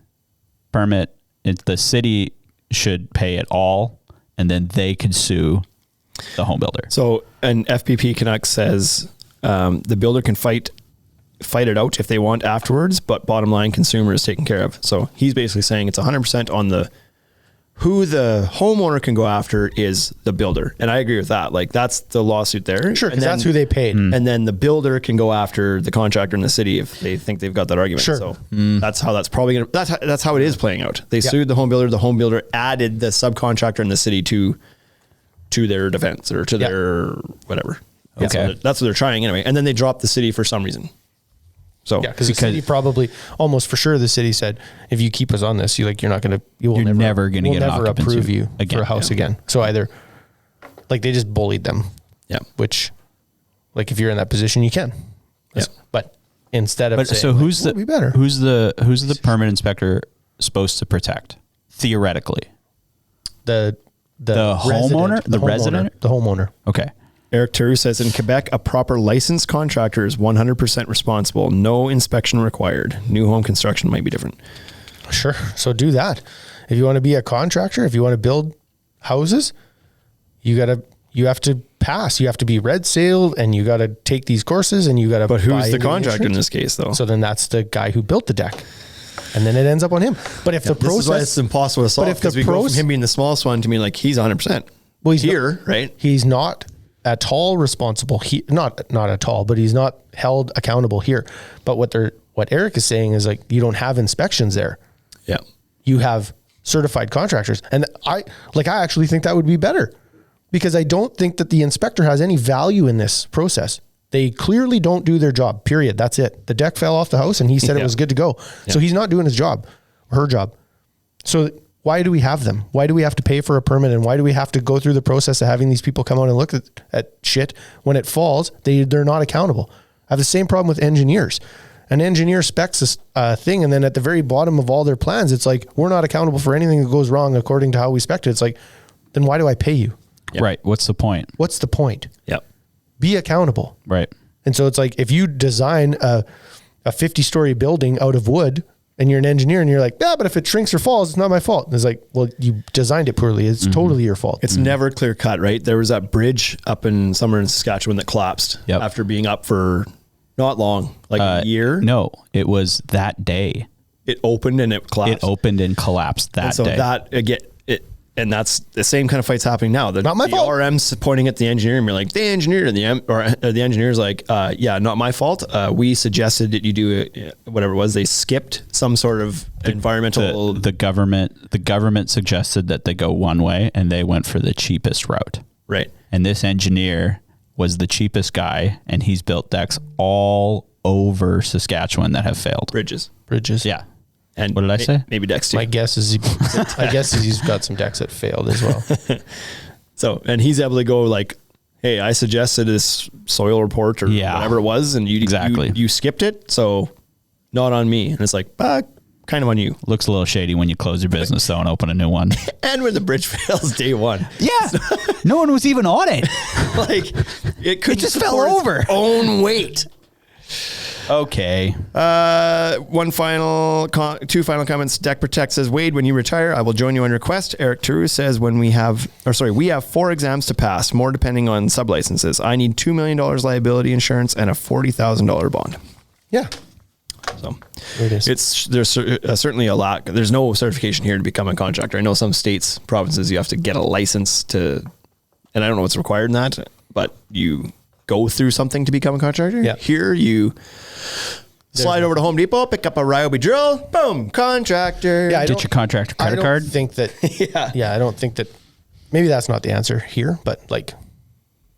S3: permit, the city should pay it all, and then they could sue the home builder.
S1: So an FPP Canuck says the builder can fight it out if they want afterwards, but bottom line, consumer is taken care of. So he's basically saying it's 100% on who the homeowner can go after is the builder. And I agree with that. Like that's the lawsuit there.
S4: Sure. Because that's who they paid.
S1: And then the builder can go after the contractor in the city if they think they've got that argument.
S4: Sure.
S1: So that's how that's probably going to, that's how it is playing out. They sued the home builder. The home builder added the subcontractor in the city to their defense or to their whatever.
S3: Okay.
S1: That's what they're trying anyway. And then they dropped the city for some reason. So
S4: because the city probably almost for sure the city said if you keep us on this, you're never going to get approve you again, for a house again. So either like they just bullied them. Yeah. Which like if you're in that position, you can. Yeah. But instead of saying,
S3: so who's the permit inspector supposed to protect theoretically?
S4: The
S3: homeowner, the resident,
S4: the homeowner.
S3: Okay.
S1: Eric Turu says in Quebec, a proper licensed contractor is 100% responsible. No inspection required. New home construction might be different.
S4: Sure. So do that. If you want to be a contractor, if you want to build houses, you have to pass. You have to be red sailed and you got to take these courses and you got to.
S1: But who's the contractor in this case though?
S4: So then that's the guy who built the deck. And then it ends up on him. But if the process,
S1: this is why it's impossible to solve because we go from him being the smallest one to me like he's 100%.
S4: Well, he's
S1: here, right?
S4: He's not at all responsible. Not at all, but he's not held accountable here. But what Eric is saying is like you don't have inspections there.
S1: Yeah.
S4: You have certified contractors. And I actually think that would be better because I don't think that the inspector has any value in this process. They clearly don't do their job, period. That's it. The deck fell off the house and he said it was good to go. Yeah. So he's not doing his job or her job. So why do we have them? Why do we have to pay for a permit? And why do we have to go through the process of having these people come out and look at shit when it falls? They're not accountable. I have the same problem with engineers. An engineer specs a thing and then at the very bottom of all their plans, it's like, we're not accountable for anything that goes wrong according to how we spec'd it. It's like, then why do I pay you?
S3: Yep. Right. What's the point?
S4: What's the point?
S1: Yep.
S4: Be accountable.
S3: Right.
S4: And so it's like, if you design a 50-story building out of wood and you're an engineer and you're like, yeah, but if it shrinks or falls, it's not my fault. And it's like, well, you designed it poorly. It's totally your fault.
S1: It's never clear cut, right? There was that bridge up in somewhere in Saskatchewan that collapsed after being up for not long, like a year.
S3: No, it was that day.
S1: It opened and it collapsed.
S3: It opened and collapsed that
S1: so
S3: day.
S1: That again, and that's the same kind of fight's happening now.
S4: Not my fault.
S1: RM's pointing at the engineer and be like, the engineer, and the engineer's like, yeah, not my fault. We suggested that you do whatever it was. They skipped some sort of environmental.
S3: The government suggested that they go one way, and they went for the cheapest route.
S1: Right.
S3: And this engineer was the cheapest guy, and he's built decks all over Saskatchewan that have failed.
S1: Bridges.
S3: Yeah.
S1: And
S3: what did I say?
S1: Maybe decks too.
S4: My guess is he's got some decks that failed as well.
S1: So, and he's able to go like, hey, I suggested this soil report or whatever it was, and you skipped it, so not on me. And it's like, kind of on you.
S3: Looks a little shady when you close your business though and open a new one.
S1: And when the bridge fails day one.
S3: Yeah. No one was even on it.
S1: Like it
S3: just fell over.
S1: Its own weight.
S3: Okay.
S1: Two final comments. Deck Protect says, Wade, when you retire, I will join you on request. Eric Turu says, we have 4 exams to pass, more depending on sublicenses. I need $2 million liability insurance and a $40,000 bond.
S4: Yeah.
S1: So
S4: There it is.
S1: there's certainly a lack. There's no certification here to become a contractor. I know some states, provinces, you have to get a license to, and I don't know what's required in that, but you go through something to become a contractor.
S4: Yeah.
S1: Here you slide over to Home Depot, pick up a Ryobi drill, boom, contractor.
S4: Yeah,
S3: Get your contractor credit card.
S4: I don't think that. I don't think that. Maybe that's not the answer here, but like,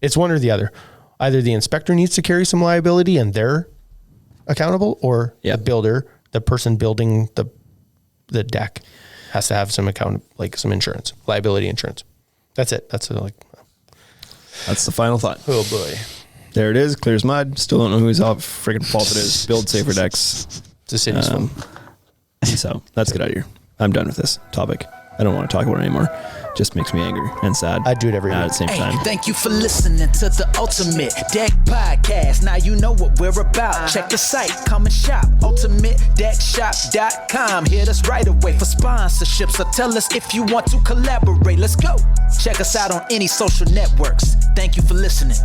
S4: it's one or the other. Either the inspector needs to carry some liability and they're accountable, or the builder, the person building the deck, has to have some some insurance, liability insurance. That's it. That's
S1: the final thought.
S4: Oh boy.
S1: There it is. Clear as mud. Still don't know whose freaking fault it is. Build safer decks.
S4: It's a city's fault.
S1: So let's get out of here. I'm done with this topic. I don't want to talk about it anymore. Just makes me angry and sad.
S4: I do it every week
S1: at the same time.
S2: Thank you for listening to the Ultimate Deck Podcast. Now you know what we're about. Check the site, come and shop. UltimateDeckShop.com. Hit us right away for sponsorships, or tell us if you want to collaborate. Let's go. Check us out on any social networks. Thank you for listening.